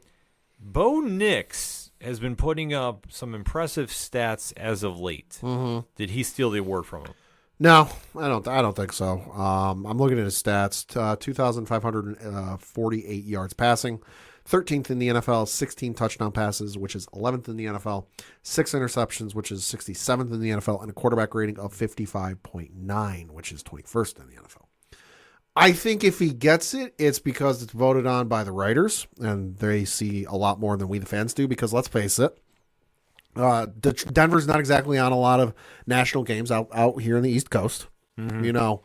Bo Nix has been putting up some impressive stats as of late. Mm-hmm. Did he steal the award from him? No, I don't think so. I'm looking at his stats. 2,548 yards passing, 13th in the NFL, 16 touchdown passes, which is 11th in the NFL, 6 interceptions, which is 67th in the NFL, and a quarterback rating of 55.9, which is 21st in the NFL. I think if he gets it, it's because it's voted on by the writers, and they see a lot more than we the fans do, because let's face it, Denver's not exactly on a lot of national games out here in the East Coast. Mm-hmm. You know,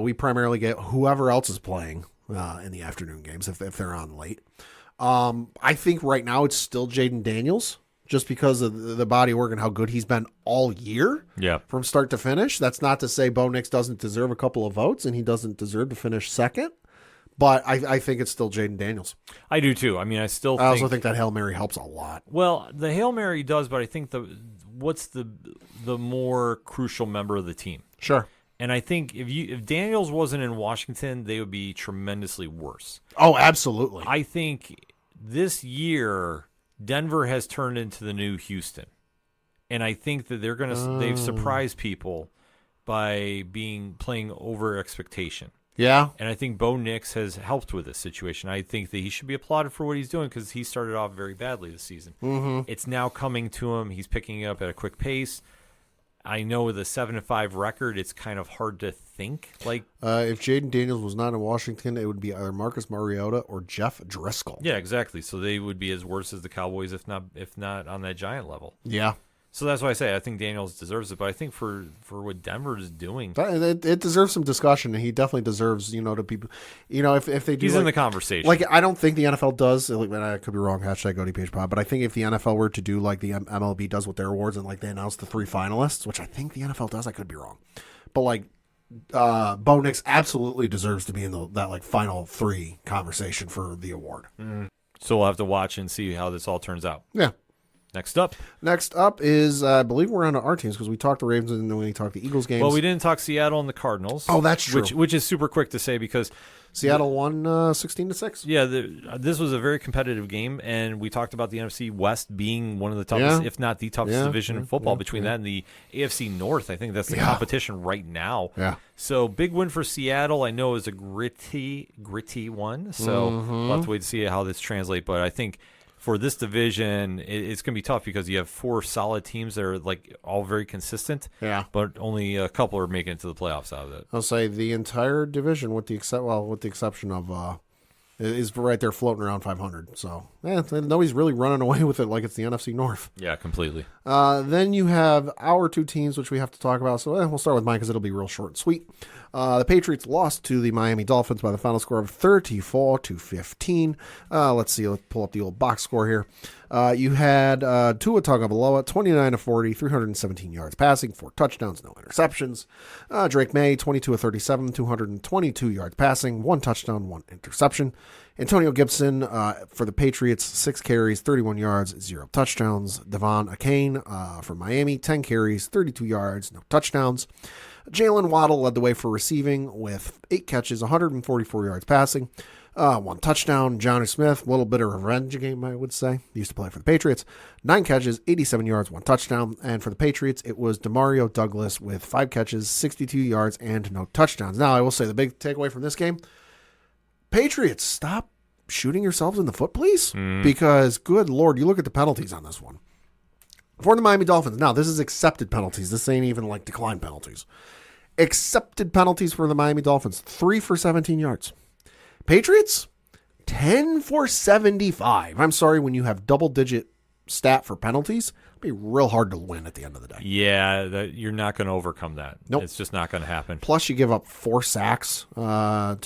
we primarily get whoever else is playing in the afternoon games if they're on late. I think right now it's still Jaden Daniels, just because of the body of work and how good he's been all year from start to finish. That's not to say Bo Nix doesn't deserve a couple of votes and he doesn't deserve to finish second. But I think it's still Jaden Daniels. I do too. I mean, I also think that Hail Mary helps a lot. Well, the Hail Mary does, but I think what's the more crucial member of the team? Sure. And I think if Daniels wasn't in Washington, they would be tremendously worse. Oh, absolutely. I think this year Denver has turned into the new Houston, and I think that they've surprised people by playing over expectation. Yeah. And I think Bo Nix has helped with this situation. I think that he should be applauded for what he's doing because he started off very badly this season. Mm-hmm. It's now coming to him. He's picking up at a quick pace. I know with a 7-5 record, it's kind of hard to think. Like if Jaden Daniels was not in Washington, it would be either Marcus Mariota or Jeff Driscoll. Yeah, exactly. So they would be as worse as the Cowboys, if not on that giant level. Yeah. So that's why I say I think Daniels deserves it, but I think for what Denver is doing, it deserves some discussion, and he definitely deserves, to be, if they do, he's in the conversation. Like, I don't think the NFL does. Like, I could be wrong. Hashtag ODPH pod. But I think if the NFL were to do like the MLB does with their awards, and like they announce the 3 finalists, which I think the NFL does, I could be wrong. But like, Bo Nix absolutely deserves to be in that like final 3 conversation for the award. Mm. So we'll have to watch and see how this all turns out. Yeah. Next up is, I believe we're on to our teams because we talked the Ravens and then we talked the Eagles games. Well, we didn't talk Seattle and the Cardinals. Oh, that's true. Which is super quick to say because Seattle won 16-6. Yeah, this was a very competitive game, and we talked about the NFC West being one of the toughest, if not the toughest division in football. Between that and the AFC North, I think that's the competition right now. Yeah. So big win for Seattle. I know it was a gritty one, so we'll have to wait to see how this translates. But I think for this division, it's going to be tough because you have 4 solid teams that are like all very consistent. Yeah. But only a couple are making it to the playoffs out of it. I'll say the entire division, with the exception of, is right there floating around 500. So nobody's really running away with it like it's the NFC North. Yeah, completely. Then you have our 2 teams, which we have to talk about. So we'll start with mine because it'll be real short and sweet. The Patriots lost to the Miami Dolphins by the final score of 34-15. Let's see. Let's pull up the old box score here. You had Tua Tagovailoa, 29-40, 317 yards passing, 4 touchdowns, no interceptions. Drake May, 22-37, 222 yards passing, 1 touchdown, 1 interception. Antonio Gibson for the Patriots, 6 carries, 31 yards, 0 touchdowns. Devon Achane for Miami, 10 carries, 32 yards, no touchdowns. Jalen Waddle led the way for receiving with 8 catches, 144 yards passing, 1 touchdown. Johnny Smith, a little bit of a revenge game, I would say. He used to play for the Patriots. 9 catches, 87 yards, 1 touchdown. And for the Patriots, it was Demario Douglas with 5 catches, 62 yards, and no touchdowns. Now, I will say the big takeaway from this game, Patriots, stop shooting yourselves in the foot, please. Because, good Lord, you look at the penalties on this one. For the Miami Dolphins, now this is accepted penalties. This ain't even like declined penalties. Accepted penalties for the Miami Dolphins, 3 for 17 yards. Patriots, 10 for 75. I'm sorry, when you have double-digit stat for penalties, it'll be real hard to win at the end of the day. Yeah, you're not going to overcome that. Nope. It's just not going to happen. Plus, you give up 4 sacks on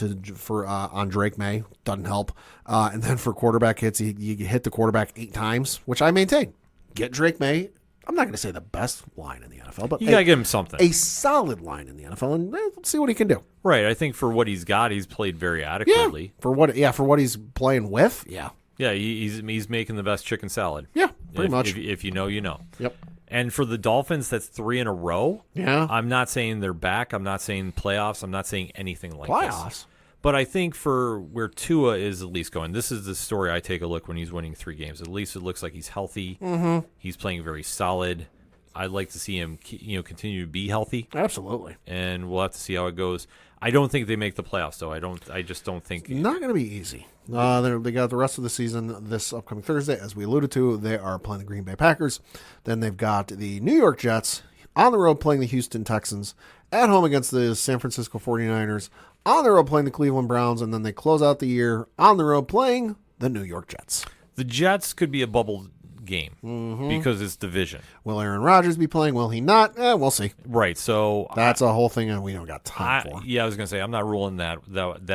Drake May. Doesn't help. And then for quarterback hits, you hit the quarterback 8 times, which I maintain. Get Drake May. I'm not going to say the best line in the NFL, but you got to give him something. A solid line in the NFL, and let's see what he can do. Right. I think for what he's got, he's played very adequately. Yeah. For what he's playing with. Yeah. Yeah. He's making the best chicken salad. Yeah. Pretty much. If you know, you know. Yep. And for the Dolphins, that's 3 in a row. Yeah. I'm not saying they're back. I'm not saying playoffs. I'm not saying anything like playoffs. This. But I think for where Tua is at least going, this is the story I take a look when he's winning 3 games. At least it looks like he's healthy. Mm-hmm. He's playing very solid. I'd like to see him, continue to be healthy. Absolutely. And we'll have to see how it goes. I don't think they make the playoffs, though. I just don't think. Not going to be easy. They got the rest of the season this upcoming Thursday. As we alluded to, they are playing the Green Bay Packers. Then they've got the New York Jets on the road playing the Houston Texans, at home against the San Francisco 49ers, on the road playing the Cleveland Browns, and then they close out the year on the road playing the New York Jets. The Jets could be a bubble game because it's division. Will Aaron Rodgers be playing? Will he not? We'll see. Right. So that's a whole thing, and we don't got time for. Yeah, I was going to say, I'm not ruling that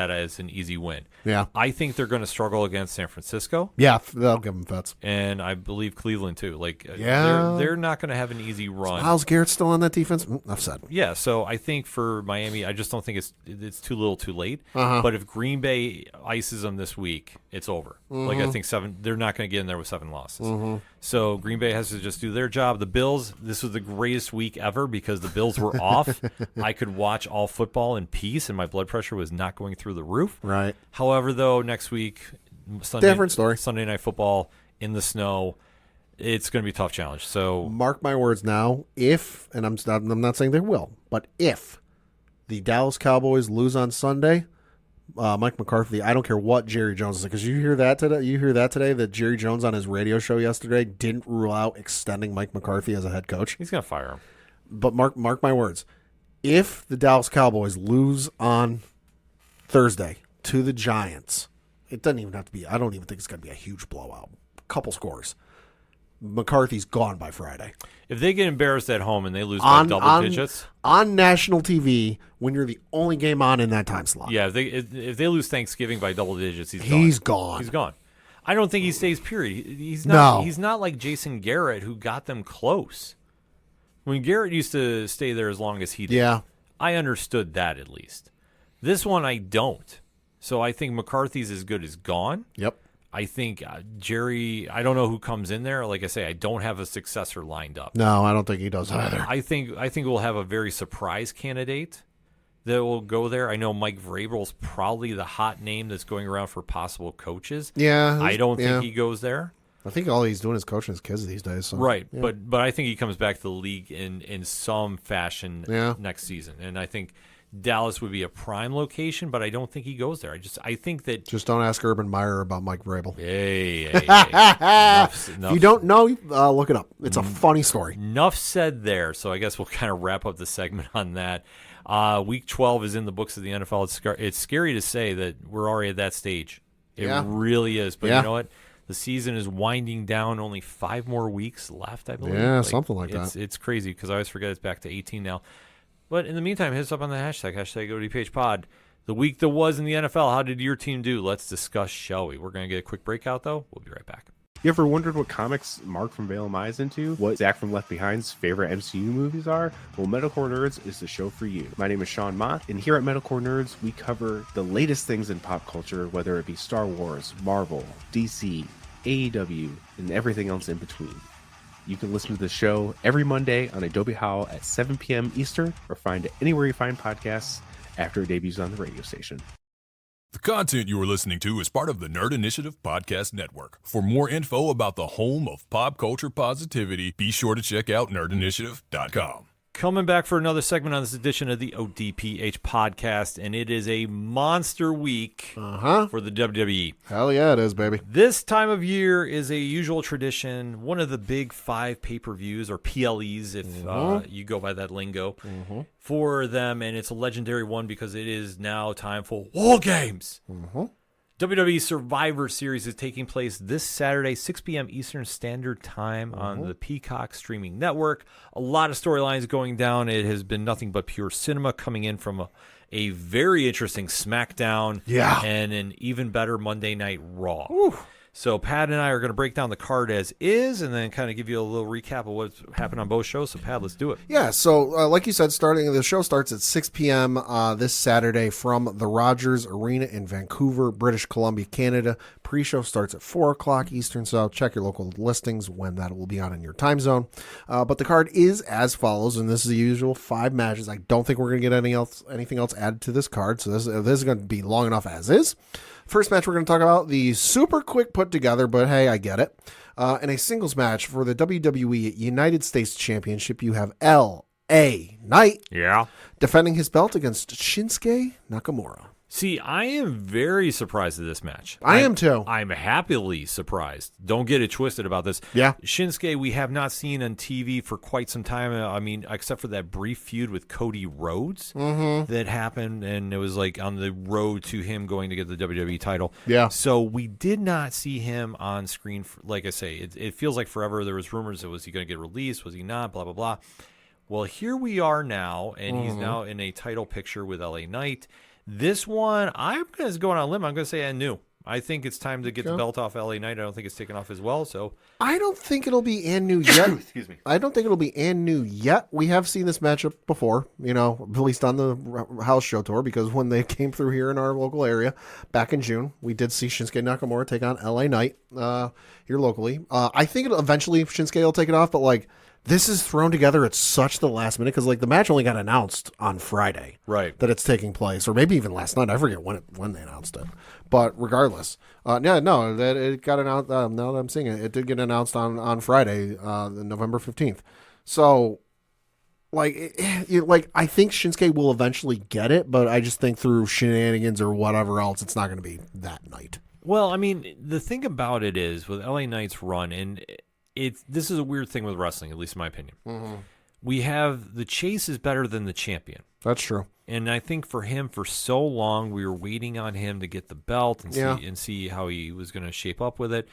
as an easy win. Yeah. I think they're going to struggle against San Francisco. Yeah, they'll give them fits. And I believe Cleveland, too. Yeah. They're not going to have an easy run. Myles Garrett's still on that defense? Enough said. Yeah, so I think for Miami, I just don't think it's too little too late. But if Green Bay ices them this week, it's over. I think they're not going to get in there with 7 losses. So Green Bay has to just do their job. The Bills, this was the greatest week ever because the Bills were off. I could watch all football in peace, and my blood pressure was not going through the roof. Right. However, though, next week, different story. Sunday Night Football in the snow, it's going to be a tough challenge. So mark my words now, if, and I'm not saying they will, but if the Dallas Cowboys lose on Sunday, Mike McCarthy, I don't care what Jerry Jones is, because you hear that today that Jerry Jones on his radio show yesterday didn't rule out extending Mike McCarthy as a head coach. He's going to fire him. But mark my words, if the Dallas Cowboys lose on Thursday to the Giants, it doesn't even have to be, I don't even think it's going to be a huge blowout. A couple scores. McCarthy's gone by Friday. If they get embarrassed at home and they lose by double digits on national TV, when you're the only game on in that time slot, yeah, if they lose Thanksgiving by double digits, he's gone. He's gone. I don't think he stays. Period. He's not. No. He's not like Jason Garrett, who got them close. When Garrett used to stay there as long as he did, yeah, I understood that at least. This one I don't. So I think McCarthy's as good as gone. Yep. I think Jerry, I don't know who comes in there. Like I say, I don't have a successor lined up. No, I don't think he does either. I think we'll have a very surprise candidate that will go there. I know Mike Vrabel's probably the hot name that's going around for possible coaches. Yeah. I don't think he goes there. I think all he's doing is coaching his kids these days. So, right, yeah. But I think he comes back to the league in some fashion next season. And I think Dallas would be a prime location, but I don't think he goes there. I think that just don't ask Urban Meyer about Mike Vrabel. Hey. Enough. If you don't know, look it up. It's a funny story. Enough said there. So I guess we'll kind of wrap up the segment on that. Week 12 is in the books of the NFL. It's scary to say that we're already at that stage. It really is. But you know what? The season is winding down. Only 5 more weeks left, I believe. Yeah, something like that. It's crazy because I always forget it's back to 18 now. But in the meantime, hit us up on the hashtag ODPH pod. The week that was in the NFL, how did your team do? Let's discuss, shall we? We're going to get a quick breakout, though. We'll be right back. You ever wondered what comics Mark from Vale is into? What Zach from Left Behind's favorite MCU movies are? Well, Metalcore Nerds is the show for you. My name is Sean Mott, and here at Metalcore Nerds, we cover the latest things in pop culture, whether it be Star Wars, Marvel, DC, AEW, and everything else in between. You can listen to the show every Monday on Adobe Howl at 7 p.m. Eastern, or find it anywhere you find podcasts after it debuts on the radio station. The content you are listening to is part of the Nerd Initiative Podcast Network. For more info about the home of pop culture positivity, be sure to check out nerdinitiative.com. Coming back for another segment on this edition of the ODPH podcast, and it is a monster week for the WWE. Hell yeah, it is, baby. This time of year is a usual tradition, one of the big 5 pay-per-views, or PLEs, if you go by that lingo, for them, and it's a legendary one because it is now time for WARGAMES. WWE Survivor Series is taking place this Saturday, 6 p.m. Eastern Standard Time on the Peacock streaming network. A lot of storylines going down. It has been nothing but pure cinema coming in from a very interesting SmackDown and an even better Monday Night Raw. So Pat and I are going to break down the card as is and then kind of give you a little recap of what's happened on both shows. So, Pat, let's do it. Yeah, so like you said, the show starts at 6 p.m. This Saturday from the Rogers Arena in Vancouver, British Columbia, Canada. Pre-show starts at 4 o'clock Eastern, so check your local listings when that will be on in your time zone. But the card is as follows, and this is the usual 5 matches. I don't think we're going to get anything else added to this card, so this is going to be long enough as is. First match we're going to talk about, the super quick put together, but hey, I get it. In a singles match for the WWE United States Championship, you have L.A. Knight defending his belt against Shinsuke Nakamura. See, I am very surprised at this match. I am too. I'm happily surprised. Don't get it twisted about this. Yeah. Shinsuke, we have not seen on TV for quite some time. I mean, except for that brief feud with Cody Rhodes that happened, and it was like on the road to him going to get the WWE title. Yeah. So we did not see him on screen. Like I say, it feels like forever. There was rumors that was he going to get released? Was he not? Blah, blah, blah. Well, here we are now, and he's now in a title picture with LA Knight. This one, I'm going to go on a limb. I'm going to say new. I think it's time to get the belt off LA Knight. I don't think it's taken off as well. So I don't think it'll be new yet. Excuse me. I don't think it'll be new yet. We have seen this matchup before, at least on the house show tour, because when they came through here in our local area back in June, we did see Shinsuke Nakamura take on LA Knight here locally. I think eventually Shinsuke will take it off, but this is thrown together at such the last minute because the match only got announced on Friday, right? That it's taking place, or maybe even last night. I forget when they announced it, but regardless, that it got announced. Now that I'm seeing it, it did get announced on Friday, November 15th. So, I think Shinsuke will eventually get it, but I just think through shenanigans or whatever else, it's not going to be that night. Well, I mean, the thing about it is with LA Knight's run and. This is a weird thing with wrestling, at least in my opinion. We have the chase is better than the champion. That's true. And I think for him, for so long, we were waiting on him to get the belt and see how he was going to shape up with it.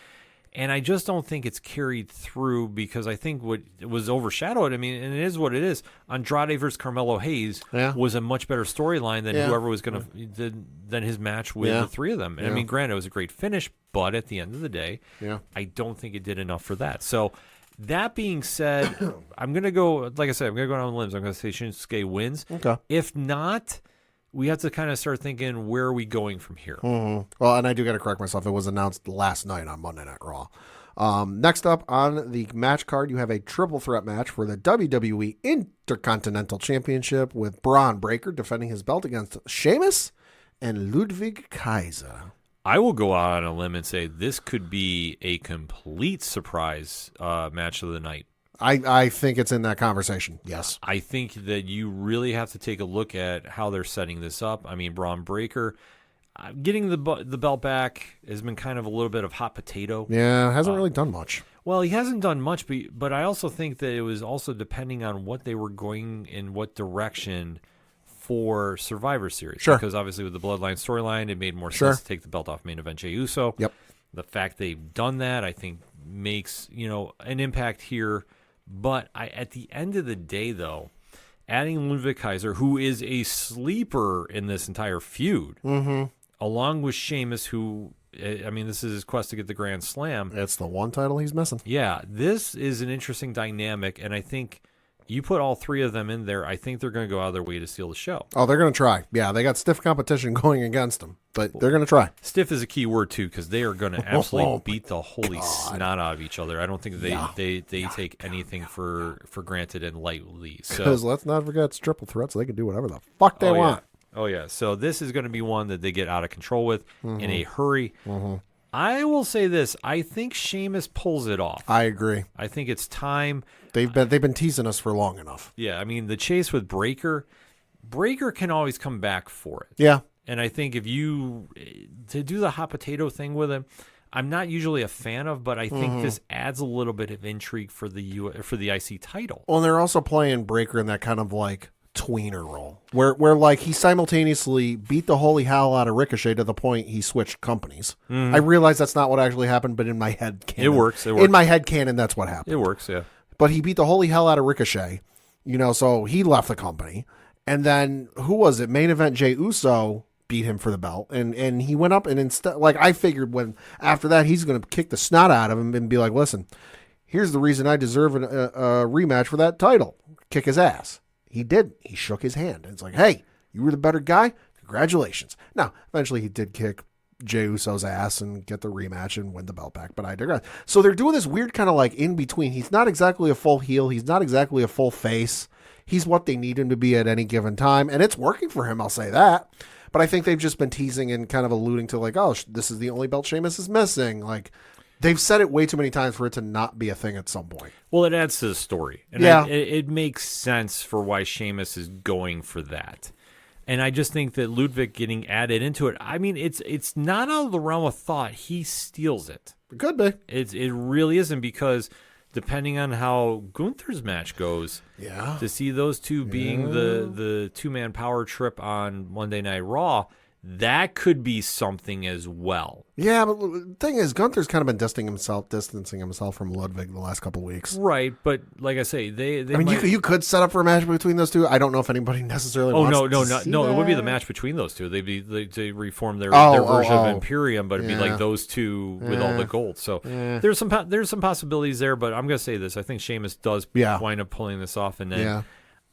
And I just don't think it's carried through because I think what was overshadowed, and it is what it is. Andrade versus Carmelo Hayes was a much better storyline than whoever was going to than his match with the three of them. And granted, it was a great finish, but at the end of the day, I don't think it did enough for that. So that being said, I'm going to go, like I said, I'm going to go down the limbs. I'm going to say Shinsuke wins. Okay. If not, we have to kind of start thinking, where are we going from here? Well, and I do got to correct myself. It was announced last night on Monday Night Raw. Next up on the match card, you have a triple threat match for the WWE Intercontinental Championship with Braun Breaker defending his belt against Sheamus and Ludwig Kaiser. I will go out on a limb and say this could be a complete surprise match of the night. I think it's in that conversation, yes. I think that you really have to take a look at how they're setting this up. I mean, Braun Breaker, getting the belt back has been kind of a little bit of hot potato. Yeah, hasn't really done much. Well, he hasn't done much, but I also think that it was also depending on what they were going in what direction for Survivor Series. Sure. Because obviously with the Bloodline storyline, it made more sense to take the belt off main event Jey Uso. Yep. The fact they've done that, I think, makes an impact here. But at the end of the day, though, adding Ludwig Kaiser, who is a sleeper in this entire feud, along with Sheamus, who, this is his quest to get the Grand Slam. It's the one title he's missing. Yeah, this is an interesting dynamic, and I think you put all three of them in there, I think they're going to go out of their way to steal the show. Oh, they're going to try. Yeah, they got stiff competition going against them, but they're going to try. Stiff is a key word, too, because they are going to absolutely beat the holy snot out of each other. I don't think they take anything for granted and lightly. Because let's not forget, it's triple threat, so they can do whatever the fuck they want. Yeah. Oh, yeah. So this is going to be one that they get out of control with in a hurry. I will say this. I think Sheamus pulls it off. I agree. I think it's time. They've been teasing us for long enough. Yeah, the chase with Breaker can always come back for it. Yeah. And I think to do the hot potato thing with him, I'm not usually a fan of, but I think this adds a little bit of intrigue for the IC title. Well, and they're also playing Breaker in that kind of tweener role where he simultaneously beat the holy hell out of Ricochet to the point he switched companies. I realize that's not what actually happened, but in my head canon, it works. In my head canon, that's what happened. It works, yeah. But he beat the holy hell out of Ricochet, so he left the company. And then who was it? Main event Jey Uso beat him for the belt, and he went up and instead, like I figured, when after that he's going to kick the snot out of him and be like, listen, here's the reason I deserve a rematch for that title. Kick his ass. He did. He shook his hand. And it's like, hey, you were the better guy. Congratulations. Now, eventually he did kick Jey Uso's ass and get the rematch and win the belt back, but I digress. So they're doing this weird kind of like in between. He's not exactly a full heel. He's not exactly a full face. He's what they need him to be at any given time, and it's working for him, I'll say that. But I think they've just been teasing and kind of alluding to like, oh, this is the only belt Sheamus is missing. Like, they've said it way too many times for it to not be a thing at some point. Well, it adds to the story. And Yeah. it makes sense for why Sheamus is going for that. And I just think that Ludwig getting added into it, I mean, it's not out of the realm of thought. He steals it. It could be. It really isn't, because depending on how Gunther's match goes, Yeah. to see those two being the two-man power trip on Monday Night Raw, that could be something as well. Yeah, but the thing is, Gunther's kind of been distancing himself from Ludwig the last couple of weeks. Right, but like I say, they I mean, you could set up for a match between those two. I don't know if anybody necessarily Oh, wants no, to see it would be the that. match between those two. They reform their Oh, version oh, of oh. Imperium, but it'd be Yeah. like those two with all the gold. So there's some possibilities there, but I'm gonna say this: I think Sheamus does Yeah. wind up pulling this off, and then Yeah.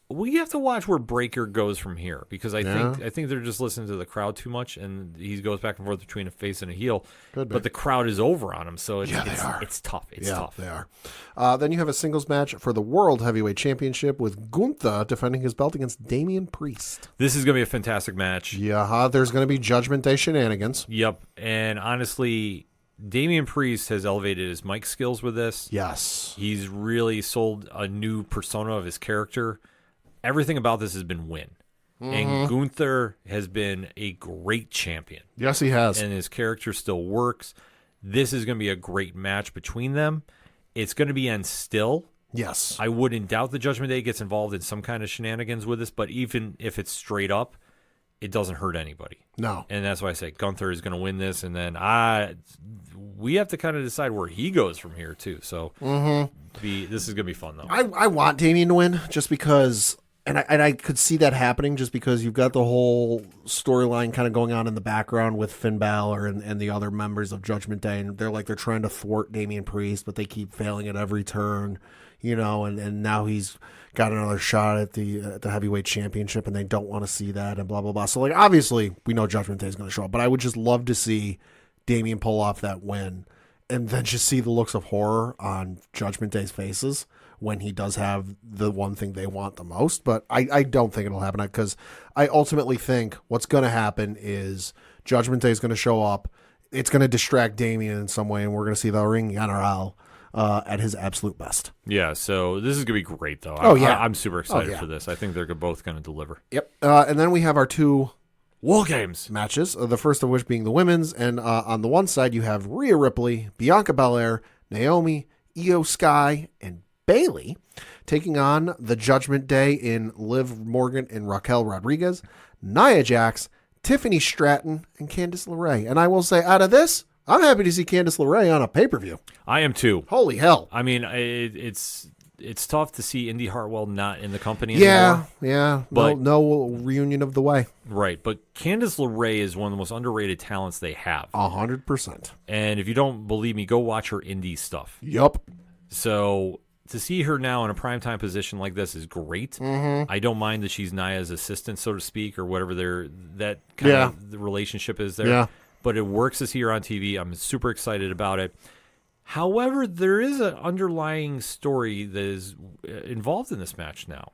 we have to watch where Breaker goes from here, because I Yeah. think they're just listening to the crowd too much, and he goes back and forth between a face and a heel. Could be. But the crowd is over on him, so it's tough. It's Yeah, tough. they are. Then you have a singles match for the World Heavyweight Championship with Gunther defending his belt against Damian Priest. This is gonna be a fantastic match. Yeah, there's going to be Judgment Day shenanigans. Yep, and honestly, Damian Priest has elevated his mic skills with this. Yes. He's really sold a new persona of his character. Everything about this has been win. And Gunther has been a great champion. Yes, he has. And his character still works. This is going to be a great match between them. It's going to be end still. Yes. I wouldn't doubt the Judgment Day gets involved in some kind of shenanigans with this, but even if it's straight up, it doesn't hurt anybody. No. And that's why I say Gunther is going to win this, and then we have to kind of decide where he goes from here too. So this is going to be fun though. I want Damian to win just because, and I could see that happening just because you've got the whole storyline kind of going on in the background with Finn Balor and the other members of Judgment Day, and they're trying to thwart Damian Priest, but they keep failing at every turn, and now he's got another shot at the heavyweight championship, and they don't want to see that, and blah blah blah. So like obviously we know Judgment Day is going to show up, but I would just love to see Damian pull off that win, and then just see the looks of horror on Judgment Day's faces when he does have the one thing they want the most. But I don't think it'll happen, because I ultimately think what's going to happen is Judgment Day is going to show up. It's going to distract Damian in some way, and we're going to see the Ring General at his absolute best. Yeah, so this is going to be great, though. Oh, yeah. I'm super excited yeah. for this. I think they're both going to deliver. Yep. And then we have our two War Games matches, the first of which being the women's. And on the one side, you have Rhea Ripley, Bianca Belair, Naomi, Io Sky, and Bayley taking on the Judgment Day in Liv Morgan and Raquel Rodriguez, Nia Jax, Tiffany Stratton, and Candice LeRae. And I will say, out of this, I'm happy to see Candice LeRae on a pay-per-view. I am too. Holy hell. I mean, it's tough to see Indy Hartwell not in the company anymore. Yeah. But- no reunion of the way. Right, but Candice LeRae is one of the most underrated talents they have. 100%. And if you don't believe me, go watch her indie stuff. Yup. So to see her now in a primetime position like this is great. I don't mind that she's Nia's assistant, so to speak, or whatever that kind of the relationship is there. Yeah. But it works to see her on TV. I'm super excited about it. However, there is an underlying story that is involved in this match now.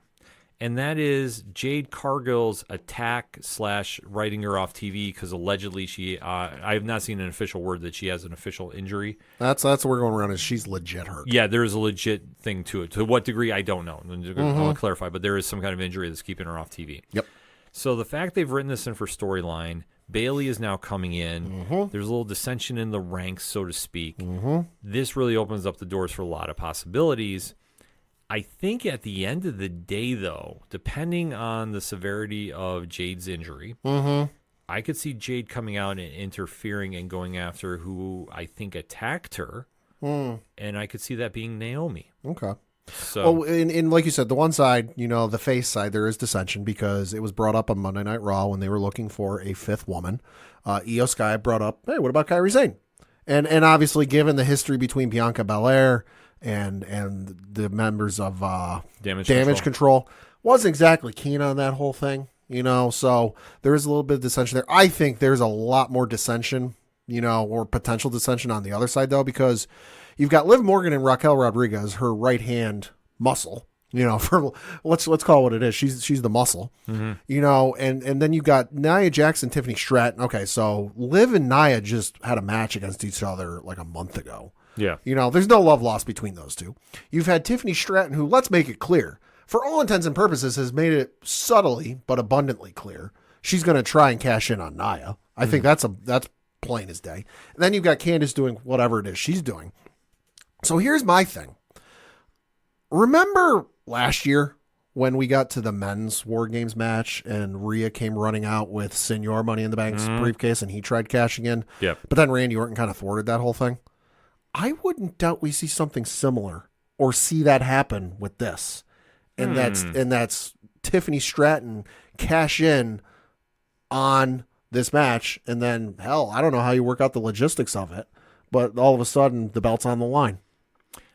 And that is Jade Cargill's attack / writing her off TV because allegedly she, I have not seen an official word that she has an official injury. That's what we're going around is she's legit hurt. Yeah, there is a legit thing to it. To what degree, I don't know. I'm going to clarify, but there is some kind of injury that's keeping her off TV. Yep. So the fact they've written this in for storyline, Bailey is now coming in. There's a little dissension in the ranks, so to speak. This really opens up the doors for a lot of possibilities. I think at the end of the day, though, depending on the severity of Jade's injury, I could see Jade coming out and interfering and going after who I think attacked her, and I could see that being Naomi. Okay. So Well, in like you said, the one side, the face side, there is dissension because it was brought up on Monday Night Raw when they were looking for a fifth woman. Io Sky brought up, hey, what about Kairi Sane? And obviously, given the history between Bianca Belair and the members of Damage Control, wasn't exactly keen on that whole thing, So there is a little bit of dissension there. I think there's a lot more dissension, or potential dissension on the other side, though, because you've got Liv Morgan and Raquel Rodriguez, her right hand muscle. For let's call it what it is. She's the muscle, and then you got Nia Jackson, Tiffany Stratton. Okay, so Liv and Nia just had a match against each other like a month ago. yeah, There's no love lost between those two. You've had Tiffany Stratton, who, let's make it clear, for all intents and purposes, has made it subtly but abundantly clear she's going to try and cash in on Nia. I think that's plain as day. And then you've got Candice doing whatever it is she's doing. So here's my thing. Remember last year when we got to the men's War Games match and Rhea came running out with Senior Money in the Bank's briefcase and he tried cashing in? Yep. But then Randy Orton kind of thwarted that whole thing. I wouldn't doubt we see something similar or see that happen with this. And that's Tiffany Stratton cash in on this match. And then, hell, I don't know how you work out the logistics of it, but all of a sudden the belt's on the line.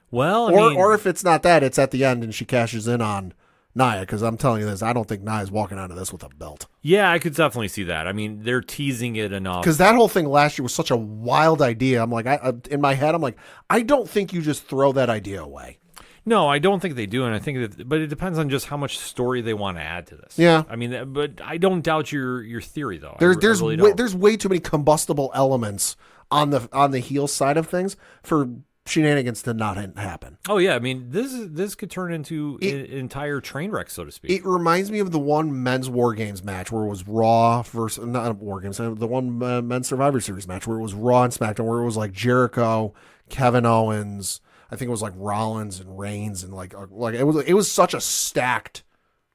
Well, Or if it's not that, it's at the end and she cashes in on Nia, because I'm telling you this, I don't think Nia's walking out of this with a belt. yeah, I could definitely see that. I mean, they're teasing it enough. Because that whole thing last year was such a wild idea. I'm like, in my head, I'm like, I don't think you just throw that idea away. No, I don't think they do, and I think that, but it depends on just how much story they want to add to this. Yeah. I mean, but I don't doubt your theory though. There's I really don't. there's way too many combustible elements on the heel side of things for shenanigans to not happen. Oh yeah, I mean this could turn into an entire train wreck, so to speak. It reminds me of the one men's War Games match where it was Raw versus, not War Games, the one men's Survivor Series match where it was Raw and SmackDown, where it was like Jericho, Kevin Owens, I think it was like Rollins and Reigns, and like it was such a stacked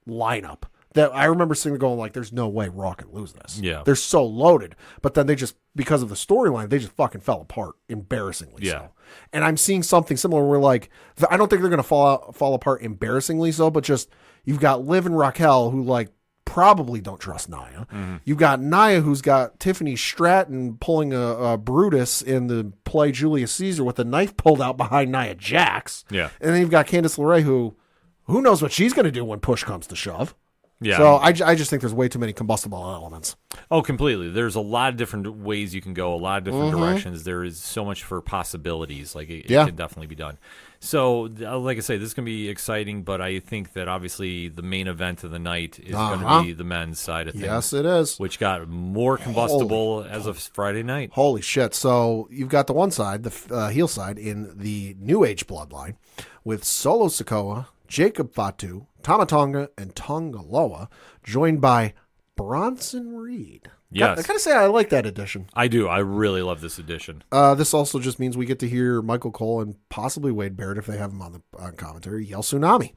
lineup that I remember sitting there going like, there's no way Raw can lose this. Yeah. They're so loaded. But then they just, because of the storyline, they just fucking fell apart embarrassingly Yeah. so. And I'm seeing something similar where like, I don't think they're going to fall apart embarrassingly so, but just, you've got Liv and Raquel who like probably don't trust Nia. Mm-hmm. You've got Nia who's got Tiffany Stratton pulling a Brutus in the play Julius Caesar with a knife pulled out behind Nia Jax. Yeah. And then you've got Candice LeRae who knows what she's going to do when push comes to shove. Yeah. So I just think there's way too many combustible elements. Oh, completely. There's a lot of different ways you can go, a lot of different directions. There is so much for possibilities. Like it can definitely be done. So, like I say, this is going to be exciting, but I think that obviously the main event of the night is going to be the men's side of things. Yes, it is. Which got more combustible as of Friday night. Holy shit. So you've got the one side, the heel side, in the New Age bloodline with Solo Sikoa, Jacob Fatu, Tama Tonga, and Tonga Loa, joined by Bronson Reed. Yes. I gotta say, I like that addition. I do. I really love this edition. This also just means we get to hear Michael Cole and possibly Wade Barrett, if they have him on commentary, yell Tsunami.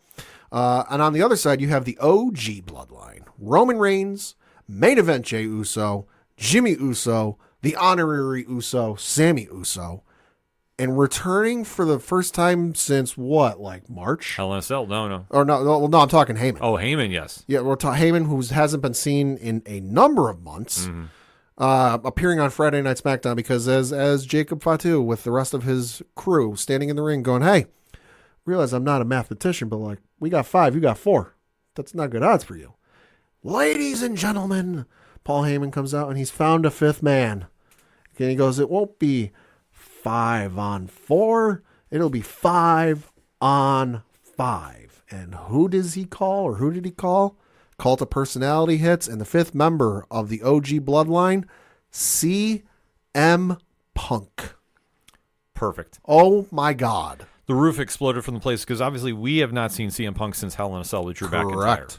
And on the other side, you have the OG bloodline. Roman Reigns, main event Jey Uso, Jimmy Uso, the honorary Uso, Sammy Uso, and returning for the first time since what, like March? Hell in a Cell? No. Or no, I'm talking Heyman. Oh, Heyman, yes. Yeah, we're talking Heyman, who hasn't been seen in a number of months, appearing on Friday Night SmackDown because as Jacob Fatu with the rest of his crew standing in the ring going, hey, realize I'm not a mathematician, but like, we got 5, you got 4. That's not good odds for you. Ladies and gentlemen, Paul Heyman comes out and he's found a 5th man. And he goes, it won't be 5 on 4, it'll be 5 on 5. And who does he call, or who did he call? Cult of Personality hits, and the 5th member of the OG bloodline, CM Punk. Perfect. Oh my God. The roof exploded from the place because obviously we have not seen CM Punk since Hell in a Cell with Drew McIntyre. Correct.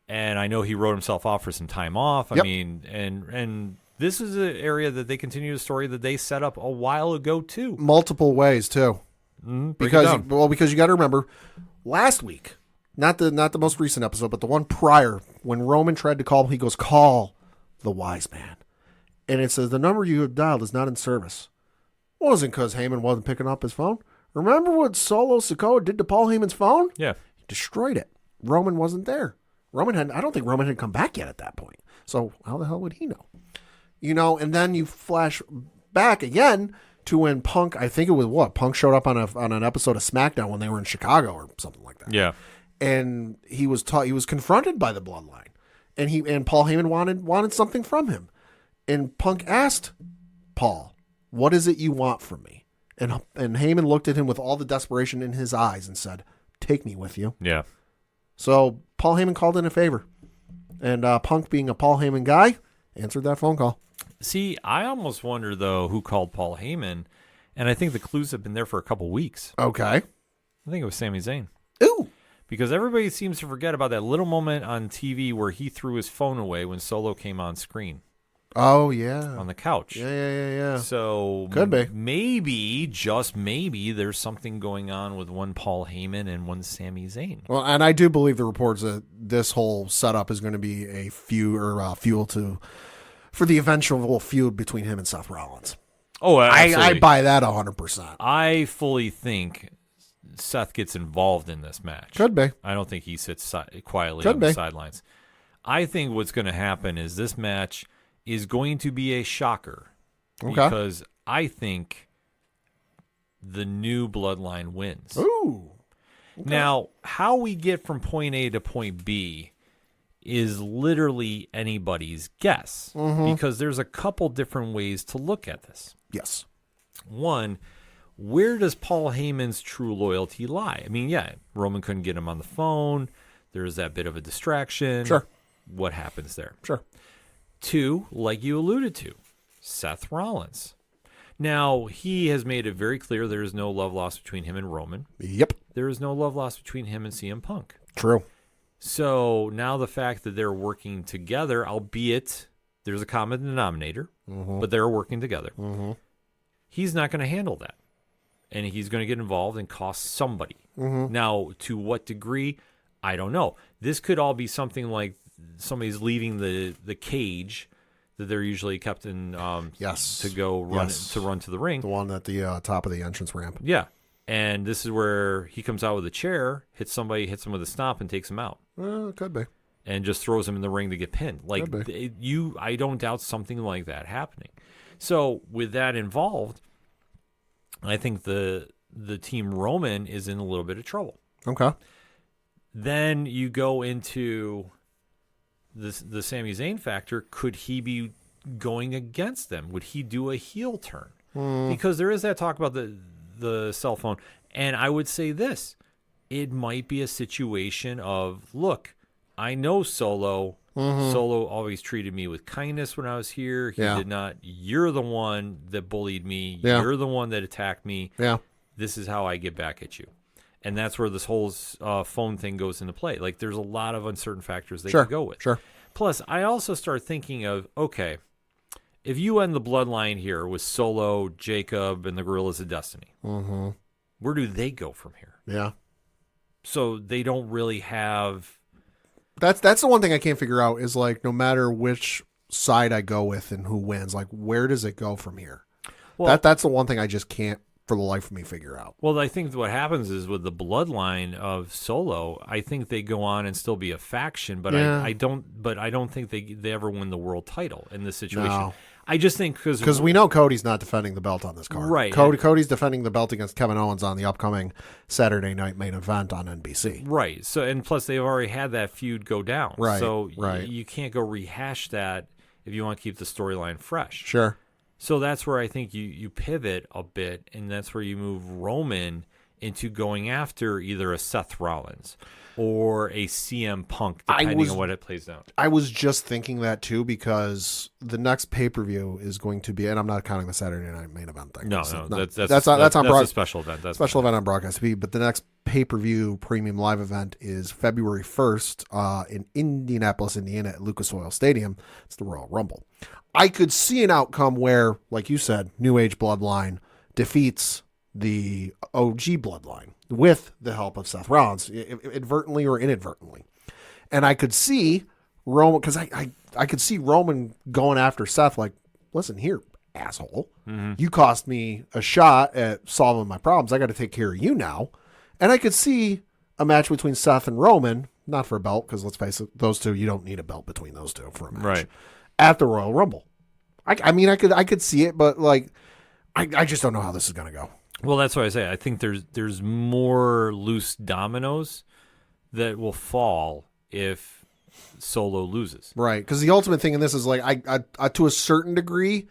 And I know he wrote himself off for some time off. I Yep. mean, and this is an area that they continue the story that they set up a while ago too. Multiple ways too. Break it Because down. you got to remember, last week, not the most recent episode, but the one prior, when Roman tried to call, he goes, call the wise man. And it says, the number you have dialed is not in service. It wasn't because Heyman wasn't picking up his phone. Remember what Solo Sikoa did to Paul Heyman's phone? Yeah. He destroyed it. Roman wasn't there. I don't think Roman had come back yet at that point. So how the hell would he know? And then you flash back again to when Punk, I think it was Punk showed up on an episode of SmackDown when they were in Chicago or something like that. Yeah. And he was confronted by the Bloodline, and Paul Heyman wanted something from him, and Punk asked Paul, "What is it you want from me?" And Heyman looked at him with all the desperation in his eyes and said, "Take me with you." Yeah. So Paul Heyman called in a favor, and Punk, being a Paul Heyman guy, answered that phone call. See, I almost wonder, though, who called Paul Heyman, and I think the clues have been there for a couple weeks. Okay. I think it was Sami Zayn. Ooh. Because everybody seems to forget about that little moment on TV where he threw his phone away when Solo came on screen Oh, yeah. on the couch. Yeah. So Could be. Maybe, just maybe, there's something going on with one Paul Heyman and one Sami Zayn. Well, and I do believe the reports that this whole setup is going to be a fuel for the eventual feud between him and Seth Rollins. Oh, absolutely. I buy that 100%. I fully think Seth gets involved in this match. Could be. I don't think he sits quietly Could on be. the sidelines. I think what's going to happen is this match is going to be a shocker. Okay. Because I think the new bloodline wins. Ooh. Okay. Now, how we get from point A to point B is literally anybody's guess. Because there's a couple different ways to look at this. Yes. One, where does Paul Heyman's true loyalty lie? I mean, yeah, Roman couldn't get him on the phone. There's that bit of a distraction. Sure. What happens there? Sure. Two, like you alluded to, Seth Rollins. Now, he has made it very clear there is no love lost between him and Roman. Yep. There is no love lost between him and CM Punk. True. So now the fact that they're working together, albeit there's a common denominator, but they're working together. He's not going to handle that. And he's going to get involved and cost somebody. Now, to what degree, I don't know. This could all be something like somebody's leaving the cage that they're usually kept in Yes. to go run Yes. to run to the ring. The one at the top of the entrance ramp. Yeah. And this is where he comes out with a chair, hits him with a stomp, and takes him out. Could be. And just throws him in the ring to get pinned. Like Could I don't doubt something like that happening. So with that involved, I think the team Roman is in a little bit of trouble. Okay. Then you go into the Sami Zayn factor. Could he be going against them? Would he do a heel turn? Because there is that talk about the cell phone. And I would say this. It might be a situation of, look, I know Solo. Solo always treated me with kindness when I was here. He did not. You're the one that bullied me. Yeah. You're the one that attacked me. Yeah. This is how I get back at you. And that's where this whole phone thing goes into play. Like, there's a lot of uncertain factors they could go with. Sure. Plus, I also start thinking of, okay, if you end the bloodline here with Solo, Jacob, and the Gorillas of Destiny, where do they go from here? Yeah. So they don't really have... That's the one thing I can't figure out is, like, no matter which side I go with and who wins, like, where does it go from here? Well, That's the one thing I just can't, for the life of me, figure out. Well, I think what happens is with the bloodline of Solo, I think they go on and still be a faction, but I don't think they ever win the world title in this situation. No. I just think Because we know Cody's not defending the belt on this card. Right. Cody's defending the belt against Kevin Owens on the upcoming Saturday night main event on NBC. Right. So, and plus they've already had that feud go down. Right. So right. You can't go rehash that if you want to keep the storyline fresh. Sure. So that's where I think you pivot a bit, and that's where you move Roman into going after either a Seth Rollins or a CM Punk, depending on what it plays out. I was just thinking that too, because the next pay-per-view is going to be, and I'm not counting the Saturday night main event thing. No, that's on a special event. That's special event on Broadcast TV. But the next pay-per-view premium live event is February 1st in Indianapolis, Indiana at Lucas Oil Stadium. It's the Royal Rumble. I could see an outcome where, like you said, New Age Bloodline defeats the OG Bloodline with the help of Seth Rollins, advertently or inadvertently. And I could see Roman, because I could see Roman going after Seth like, listen here, asshole. You cost me a shot at solving my problems. I got to take care of you now. And I could see a match between Seth and Roman, not for a belt, because let's face it, those two, you don't need a belt between those two for a match. Right. At the Royal Rumble. I mean, I could see it, but like, I just don't know how this is going to go. Well, that's what I say. I think there's more loose dominoes that will fall if Solo loses. Right, because the ultimate thing in this is like, I to a certain degree,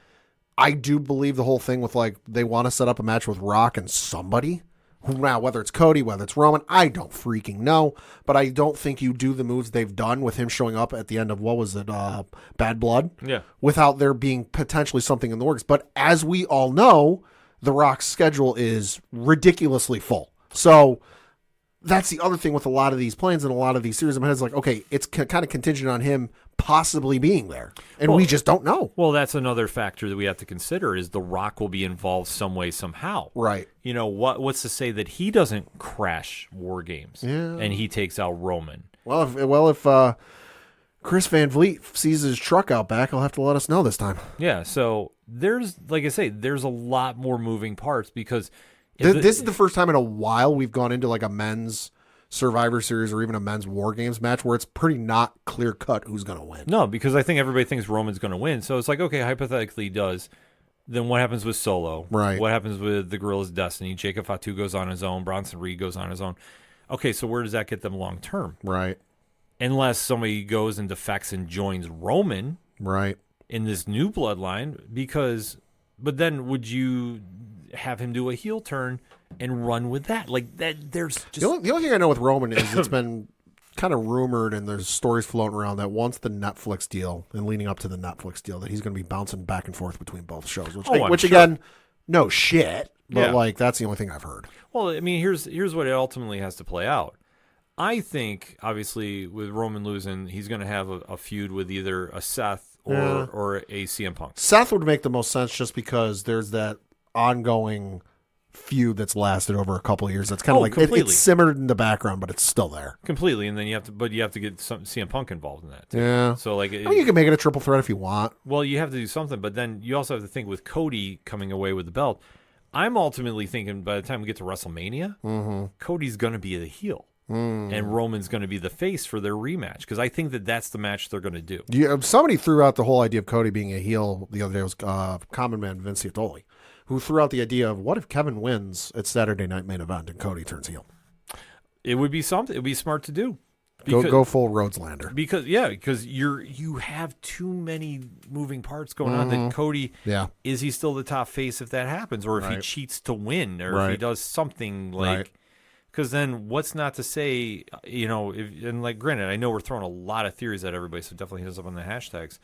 I do believe the whole thing with like they want to set up a match with Rock and somebody. Now, whether it's Cody, whether it's Roman, I don't freaking know. But I don't think you do the moves they've done with him showing up at the end of, what was it, Bad Blood? Yeah. Without there being potentially something in the works. But as we all know, The Rock's schedule is ridiculously full. So that's the other thing with a lot of these plans and a lot of these series. It's like, okay, it's kind of contingent on him possibly being there. And we just don't know. Well, that's another factor that we have to consider is The Rock will be involved some way, somehow. Right. You know, what's to say that he doesn't crash War Games and he takes out Roman? Well, if Chris Van Vliet sees his truck out back, he'll have to let us know this time. Yeah, so there's, like I say, there's a lot more moving parts because... This is the first time in a while we've gone into like a men's Survivor Series or even a men's War Games match where it's pretty not clear cut who's going to win. No, because I think everybody thinks Roman's going to win. So it's like, okay, hypothetically he does. Then what happens with Solo? Right. What happens with the Guerrillas of Destiny? Jacob Fatu goes on his own. Bronson Reed goes on his own. Okay, so where does that get them long term? Right. Unless somebody goes and defects and joins Roman. Right. In this new bloodline, but then would you have him do a heel turn and run with that? Like that, there's just... The only thing I know with Roman is it's been kind of rumored and there's stories floating around that once the Netflix deal and leading up to the Netflix deal that he's going to be bouncing back and forth between both shows, which sure. Again, no shit, but Yeah. like that's the only thing I've heard. Well, I mean, here's what it ultimately has to play out. I think, obviously, with Roman losing, he's going to have a feud with either a Seth or a CM Punk. Seth would make the most sense just because there's that ongoing feud that's lasted over a couple of years. That's kind of like it's simmered in the background, but it's still there Completely, and then you have to get some CM Punk involved in that too. Yeah. So like, I mean, you can make it a triple threat if you want. Well, you have to do something, but then you also have to think with Cody coming away with the belt. I'm ultimately thinking by the time we get to WrestleMania, Cody's going to be the heel. And Roman's going to be the face for their rematch because I think that's the match they're going to do. Somebody threw out the whole idea of Cody being a heel the other day. It was Common Man Vince Iotoli, who threw out the idea of what if Kevin wins at Saturday Night Main Event and Cody turns heel? It would be something. It would be smart to do. Go full Rhodeslander. Because you have too many moving parts going on. That Cody, is he still the top face if that happens, or if he cheats to win, or if he does something like. Because then, what's not to say? You know, and like, granted, I know we're throwing a lot of theories at everybody, so definitely hit us up on the hashtags.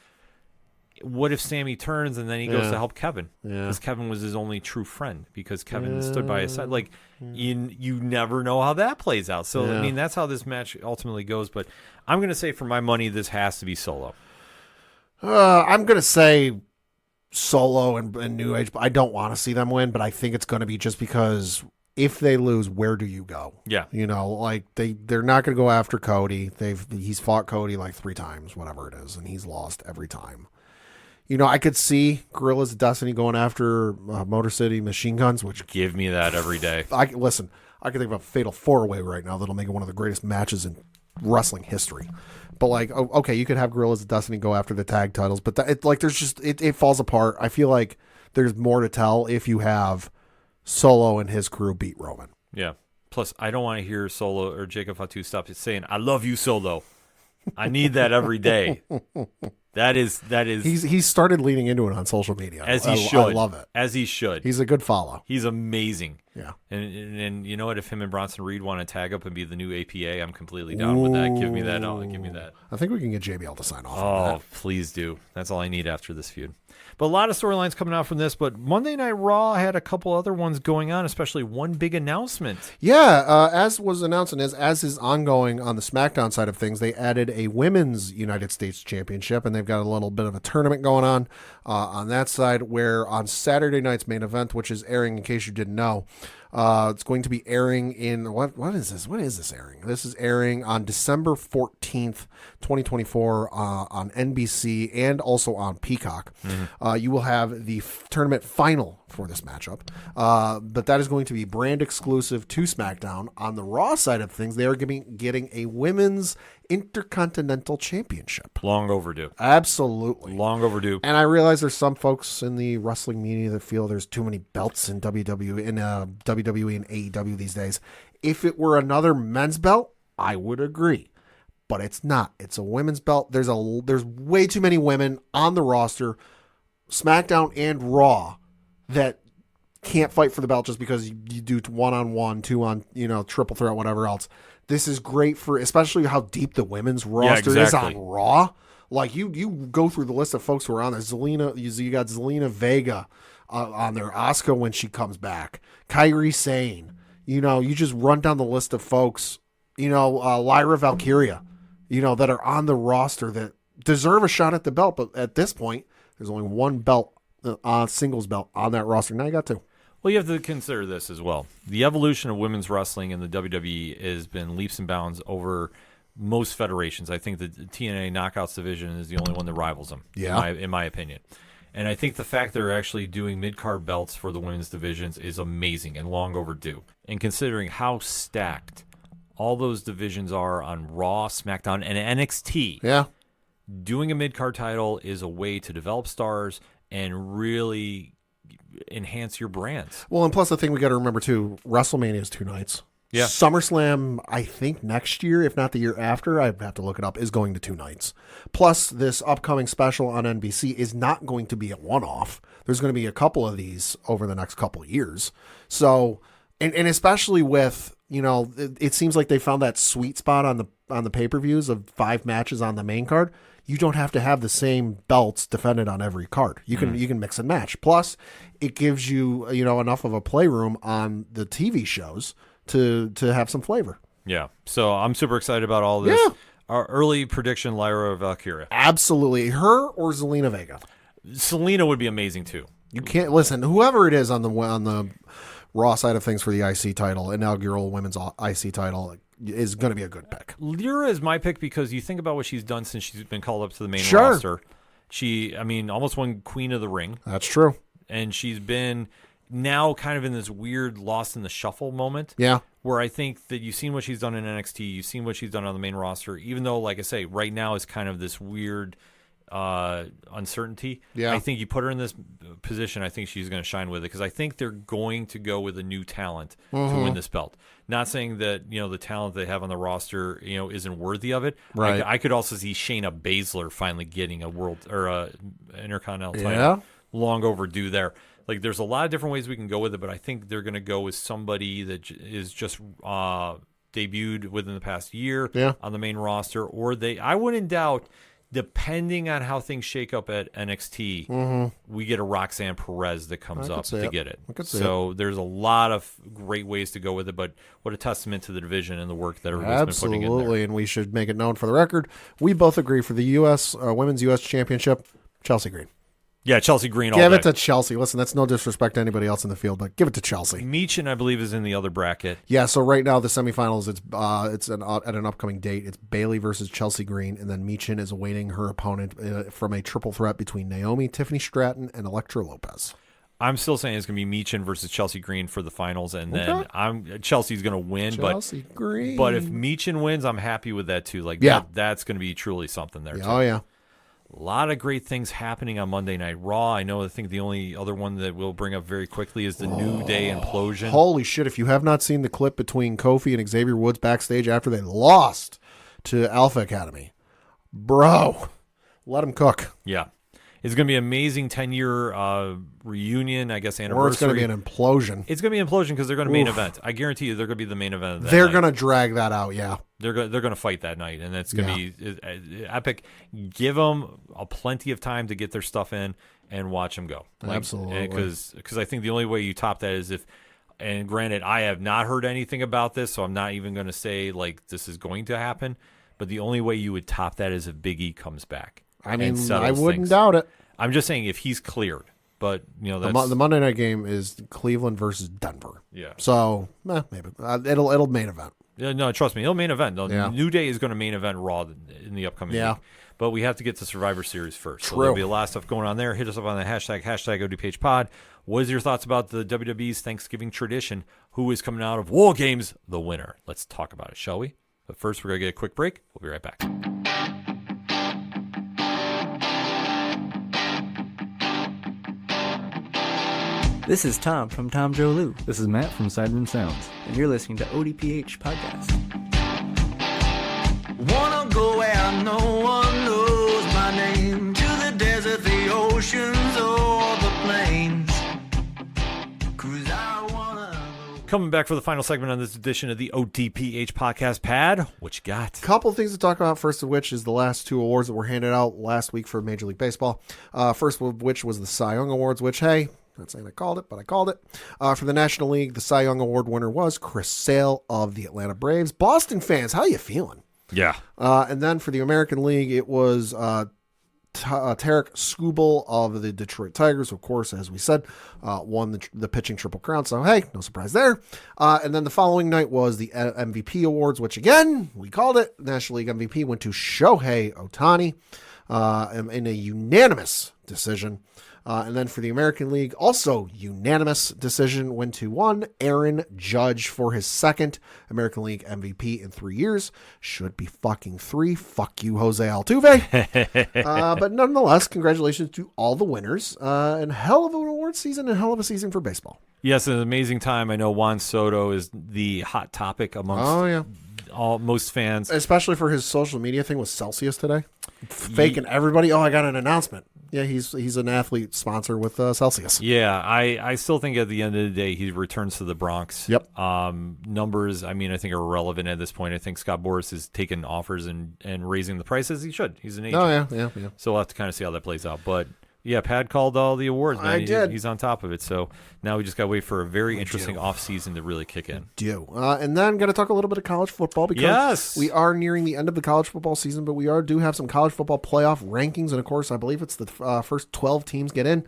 What if Sammy turns and then he goes to help Kevin? Because Kevin was his only true friend. Because Kevin stood by his side. Like, you never know how that plays out. So I mean, that's how this match ultimately goes. But I'm going to say, for my money, this has to be Solo. I'm going to say Solo and New Age. I don't want to see them win, but I think it's going to be just because. If they lose, where do you go? Yeah. You know, like they're not going to go after Cody. He's fought Cody like 3 times, whatever it is, and he's lost every time. You know, I could see Guerrillas of Destiny going after Motor City Machine Guns, which give me that every day. I can think of a fatal 4-way right now that'll make it one of the greatest matches in wrestling history. But like, okay, you could have Guerrillas of Destiny go after the tag titles, but it falls apart. I feel like there's more to tell if you have Solo and his crew beat Roman. Yeah. Plus, I don't want to hear Solo or Jacob Fatu stop saying, "I love you, Solo." I need that every day. That is. He's started leaning into it on social media. As he should. I love it. As he should. He's a good follow. He's amazing. Yeah. And you know what? If him and Bronson Reed want to tag up and be the new APA, I'm completely down with that. Give me that. Oh, give me that. I think we can get JBL to sign off on that. Oh, please do. That's all I need after this feud. But a lot of storylines coming out from this. But Monday Night Raw had a couple other ones going on, especially one big announcement. Yeah, as was announced and as is ongoing on the SmackDown side of things, they added a Women's United States Championship, and they've got a little bit of a tournament going on that side, where on Saturday night's main event, which is airing in case you didn't know, It's going to be airing in what is this? When is this airing? This is airing on December 14th, 2024 on NBC and also on Peacock. You will have the tournament final for this matchup. But that is going to be brand exclusive to SmackDown. On the Raw side of things, they are getting a women's Intercontinental Championship. Long overdue. Absolutely. Long overdue. And I realize there's some folks in the wrestling media that feel there's too many belts in WWE and AEW these days. If it were another men's belt, I would agree. But it's not. It's a women's belt. There's way too many women on the roster, SmackDown and Raw, that can't fight for the belt just because you do 1-on-1, 2-on, triple threat, whatever else. This is great for, especially how deep the women's roster is on Raw. Like you go through the list of folks who are on there. You got Zelina Vega on there. Asuka when she comes back. Kairi Sane. You just run down the list of folks. Lyra Valkyria. That are on the roster that deserve a shot at the belt. But at this point, there's only one belt, singles belt on that roster. Now you got two. Well, you have to consider this as well. The evolution of women's wrestling in the WWE has been leaps and bounds over most federations. I think the TNA Knockouts division is the only one that rivals them, in my opinion. And I think the fact they're actually doing mid-card belts for the women's divisions is amazing and long overdue. And considering how stacked all those divisions are on Raw, SmackDown, and NXT, doing a mid-card title is a way to develop stars and really enhance your brands. Well, and plus the thing we got to remember too, WrestleMania is 2 nights. Yeah. SummerSlam, I think next year, if not the year after, I have to look it up, is going to 2 nights. Plus this upcoming special on NBC is not going to be a one-off. There's going to be a couple of these over the next couple of years. So, and especially with, it seems like they found that sweet spot on the pay-per-views of 5 matches on the main card. You don't have to have the same belts defended on every card. You can mix and match. Plus, it gives you enough of a playroom on the TV shows to have some flavor. Yeah. So I'm super excited about all this. Yeah. Our early prediction, Lyra Valkyria. Absolutely. Her or Zelina Vega. Selena would be amazing too. You can't listen. Whoever it is on the Raw side of things for the IC title, inaugural women's IC title, is going to be a good pick. Lyra is my pick because you think about what she's done since she's been called up to the main Sure. roster. She, almost won Queen of the Ring. That's true. And she's been now kind of in this weird lost in the shuffle moment. Yeah. Where I think that you've seen what she's done in NXT, you've seen what she's done on the main roster, even though, like I say, right now is kind of this weird uncertainty. Yeah. I think you put her in this position, I think she's going to shine with it because I think they're going to go with a new talent to win this belt. Not saying that, the talent they have on the roster, isn't worthy of it. Right. I could also see Shayna Baszler finally getting a world or a Intercontinental title. Yeah. Long overdue there. Like, there's a lot of different ways we can go with it, but I think they're going to go with somebody that is just debuted within the past year on the main roster, or I wouldn't doubt, depending on how things shake up at NXT, we get a Roxanne Perez that comes up to get it. So there's a lot of great ways to go with it, but what a testament to the division and the work that everybody's been putting in there. Absolutely, and we should make it known for the record, we both agree for the U.S. Women's U.S. Championship, Chelsea Green. Yeah, Chelsea Green all Give day. it to Chelsea. Listen, that's no disrespect to anybody else in the field, but give it to Chelsea. Meechin, I believe, is in the other bracket. Yeah, so right now the semifinals, it's at an upcoming date. It's Bayley versus Chelsea Green, and then Meechin is awaiting her opponent from a triple threat between Naomi, Tiffany Stratton, and Elektra Lopez. I'm still saying it's going to be Meechin versus Chelsea Green for the finals, and then Chelsea's going to win. Chelsea Green. But if Meechin wins, I'm happy with that too. Like, that's going to be truly something there. Yeah, too. oh yeah. A lot of great things happening on Monday Night Raw. I think the only other one that we'll bring up very quickly is the New Day implosion. Holy shit, if you have not seen the clip between Kofi and Xavier Woods backstage after they lost to Alpha Academy, bro, let them cook. Yeah. It's going to be an amazing 10-year reunion, I guess, anniversary. Or it's going to be an implosion. It's going to be an implosion because they're going to main event. I guarantee you they're going to be the main event of that They're night. going to drag that out, yeah. They're going to fight that night, and it's going to be epic. Give them plenty of time to get their stuff in and watch them go. Absolutely. Because I think the only way you top that is if, and granted, I have not heard anything about this, so I'm not even going to say, like, this is going to happen, but the only way you would top that is if Big E comes back. I mean, I wouldn't doubt it. I'm just saying if he's cleared But the that's Monday night game is Cleveland versus Denver. yeah. So maybe it'll main event. Yeah, no, trust me, it'll main event. The Yeah. New Day is going to main event Raw in the upcoming week. But we have to get to Survivor Series first. So True. there'll be a lot of stuff going on there. Hit us up on the hashtag ODPH pod. What is your thoughts about the WWE's Thanksgiving tradition? Who is coming out of War Games the winner? Let's talk about it, shall we? But first, we're going to get a quick break. We'll be right back. This is Tom from Tom Joe Lou, This is Matt from Sideroom Sounds. and you're listening to ODPH Podcast. Wanna go where no one knows my name, to the desert, the oceans, or the plains. 'Cause I wanna go. Coming back for the final segment on this edition of the ODPH podcast pad. What you got? Couple of things to talk about. First of which is the last two awards that were handed out last week for Major League Baseball. First of which was the Cy Young Awards, which, hey, not saying I called it, but I called it. For the National League, the Cy Young Award winner was Chris Sale of the Atlanta Braves. Boston fans, how you feeling? Yeah. And then for the American League, it was Tarek Skubal of the Detroit Tigers, of course, as we said, won the pitching Triple Crown. So, hey, no surprise there. And then the following night was the MVP Awards, which, again, we called it. National League MVP went to Shohei Ohtani in a unanimous decision. And then for the American League, also unanimous decision went to one Aaron Judge for his second American League MVP in 3 years. Should be fucking 3. Fuck you, Jose Altuve. But nonetheless, congratulations to all the winners. And hell of an award season and hell of a season for baseball. Yes, an amazing time. I know Juan Soto is the hot topic amongst most fans. Especially for his social media thing with Celsius today. Faking everybody. Oh, I got an announcement. Yeah, he's an athlete sponsor with Celsius. Yeah, I still think at the end of the day he returns to the Bronx. Yep. Numbers, I mean, I think are irrelevant at this point. I think Scott Boras has taken offers and raising the prices. He should. He's an agent. Oh, yeah. So we'll have to kind of see how that plays out. But yeah, Pad called all the awards, man. I did. He's on top of it. So now we just got to wait for a very interesting offseason to really kick in. And then got to talk a little bit of college football because Yes. we are nearing the end of the college football season, but we do have some college football playoff rankings. And of course, I believe it's the first 12 teams get in.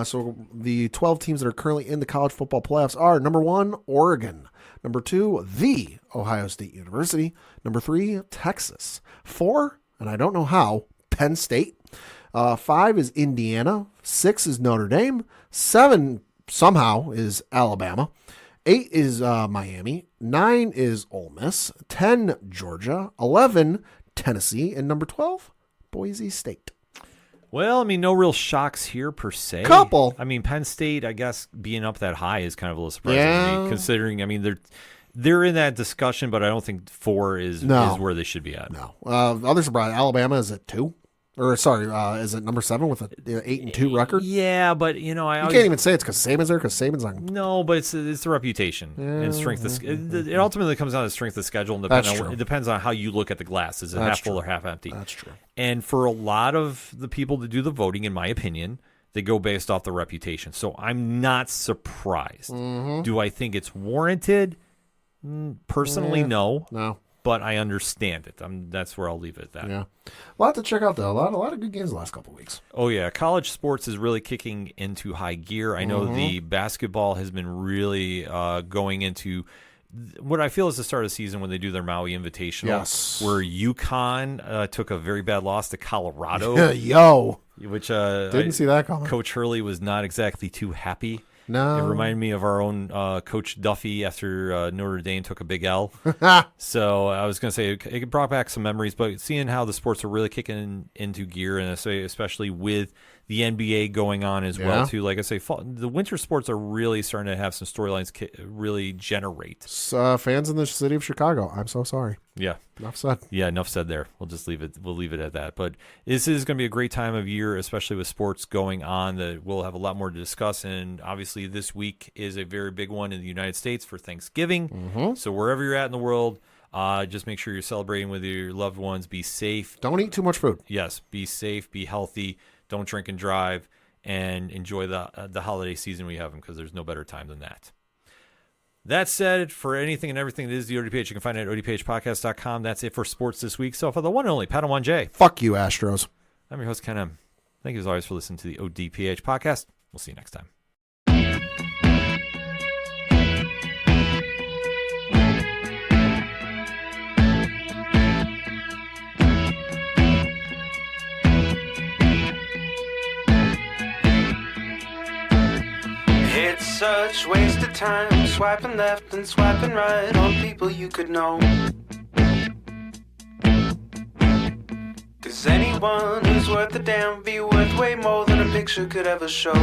So the 12 teams that are currently in the college football playoffs are number 1, Oregon. Number 2, the Ohio State University. Number 3, Texas. 4, and I don't know how, Penn State. 5 is Indiana. 6 is Notre Dame. 7 somehow is Alabama. 8 is Miami. 9 is Ole Miss. 10, Georgia. 11, Tennessee. And number 12, Boise State. Well, I mean, no real shocks here per se. Couple. I mean, Penn State, I guess, being up that high is kind of a little surprising to me, Yeah. considering, I mean, they're in that discussion, but I don't think 4 is where they should be at. No. Other surprise, Alabama is at 2. Or, sorry, is it number 7 with an 8-2 record? Yeah, but, I You always... can't even say it's because Saban's there, because Saban's on. No, but it's the reputation and strength. It ultimately comes down to strength of schedule, and That's true. it depends on how you look at the glass. Is it That's half full true. or half empty? That's true. And for a lot of the people that do the voting, in my opinion, they go based off the reputation. So I'm not surprised. Mm-hmm. Do I think it's warranted? Personally, no. No. But I understand it. That's where I'll leave it at that. Yeah. A lot to check out, though. A lot of good games the last couple of weeks. Oh, yeah. College sports is really kicking into high gear. I know the basketball has been really going into what I feel is the start of the season when they do their Maui Invitational, Yes. where UConn took a very bad loss to Colorado, Yo. which Didn't see that coming. Coach Hurley was not exactly too happy. No. It reminded me of our own Coach Duffy after Notre Dame took a big L. So I was going to say it brought back some memories, but seeing how the sports are really kicking into gear, and especially with the NBA going on as well too. Like I say, the winter sports are really starting to have some storylines really generate. Fans in the city of Chicago, I'm so sorry. Yeah. Enough said. Yeah, enough said there. We'll just leave it. We'll leave it at that. But this is going to be a great time of year, especially with sports going on. That we'll have a lot more to discuss. And obviously, this week is a very big one in the United States for Thanksgiving. So wherever you're at in the world, just make sure you're celebrating with your loved ones. Be safe. Don't eat too much food. Yes, be safe. Be healthy. Don't drink and drive. And enjoy the holiday season we have them, because there's no better time than that. That said, for anything and everything that is the ODPH, you can find it at odphpodcast.com. That's it for sports this week. So for the one and only Padawan J, Fuck you, Astros. I'm your host, Ken M. Thank you as always for listening to the ODPH podcast. We'll see you next time. It's such waste of time swiping left and swiping right on people you could know. 'Cause anyone who's worth a damn be worth way more than a picture could ever show.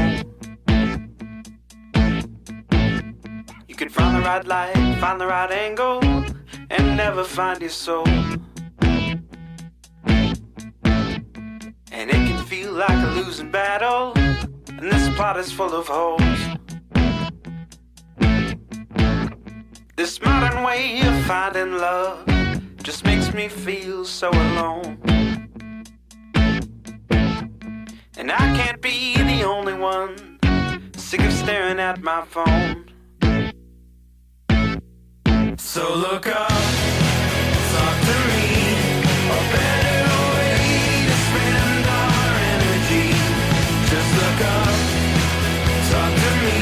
You could find the right light, find the right angle, and never find your soul. And it can feel like a losing battle, and this plot is full of holes. This modern way of finding love just makes me feel so alone. And I can't be the only one sick of staring at my phone. So look up, talk to me, a better way to spend our energy. Just look up, talk to me.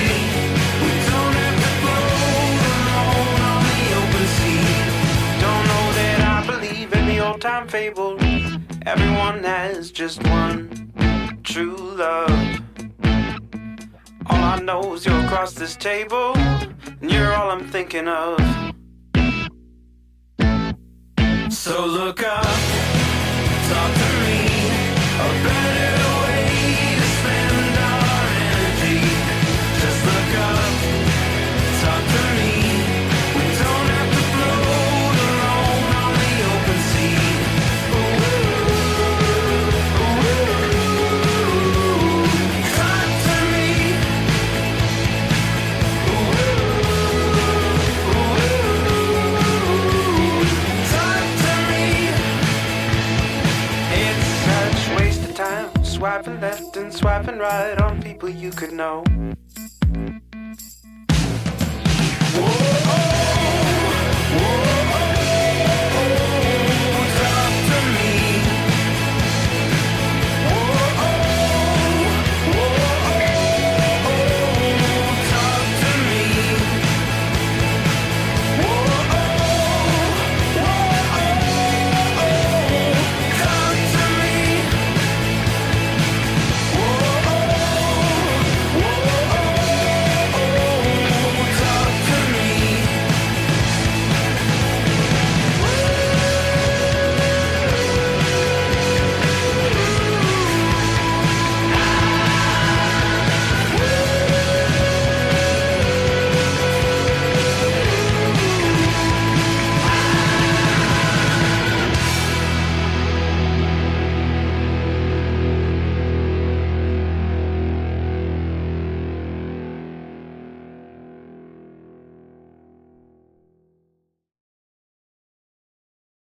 We don't have to float alone on the open sea. Don't know that I believe in the old time fable. Everyone has just one true love. All I know is you're across this table, and you're all I'm thinking of. So look up, talk to me, a better way to spend our energy. Just look up, talk to me. We don't have to float alone on the open sea. Talk to me. Talk to me. It's such waste of time swiping left and swiping right on people you could know.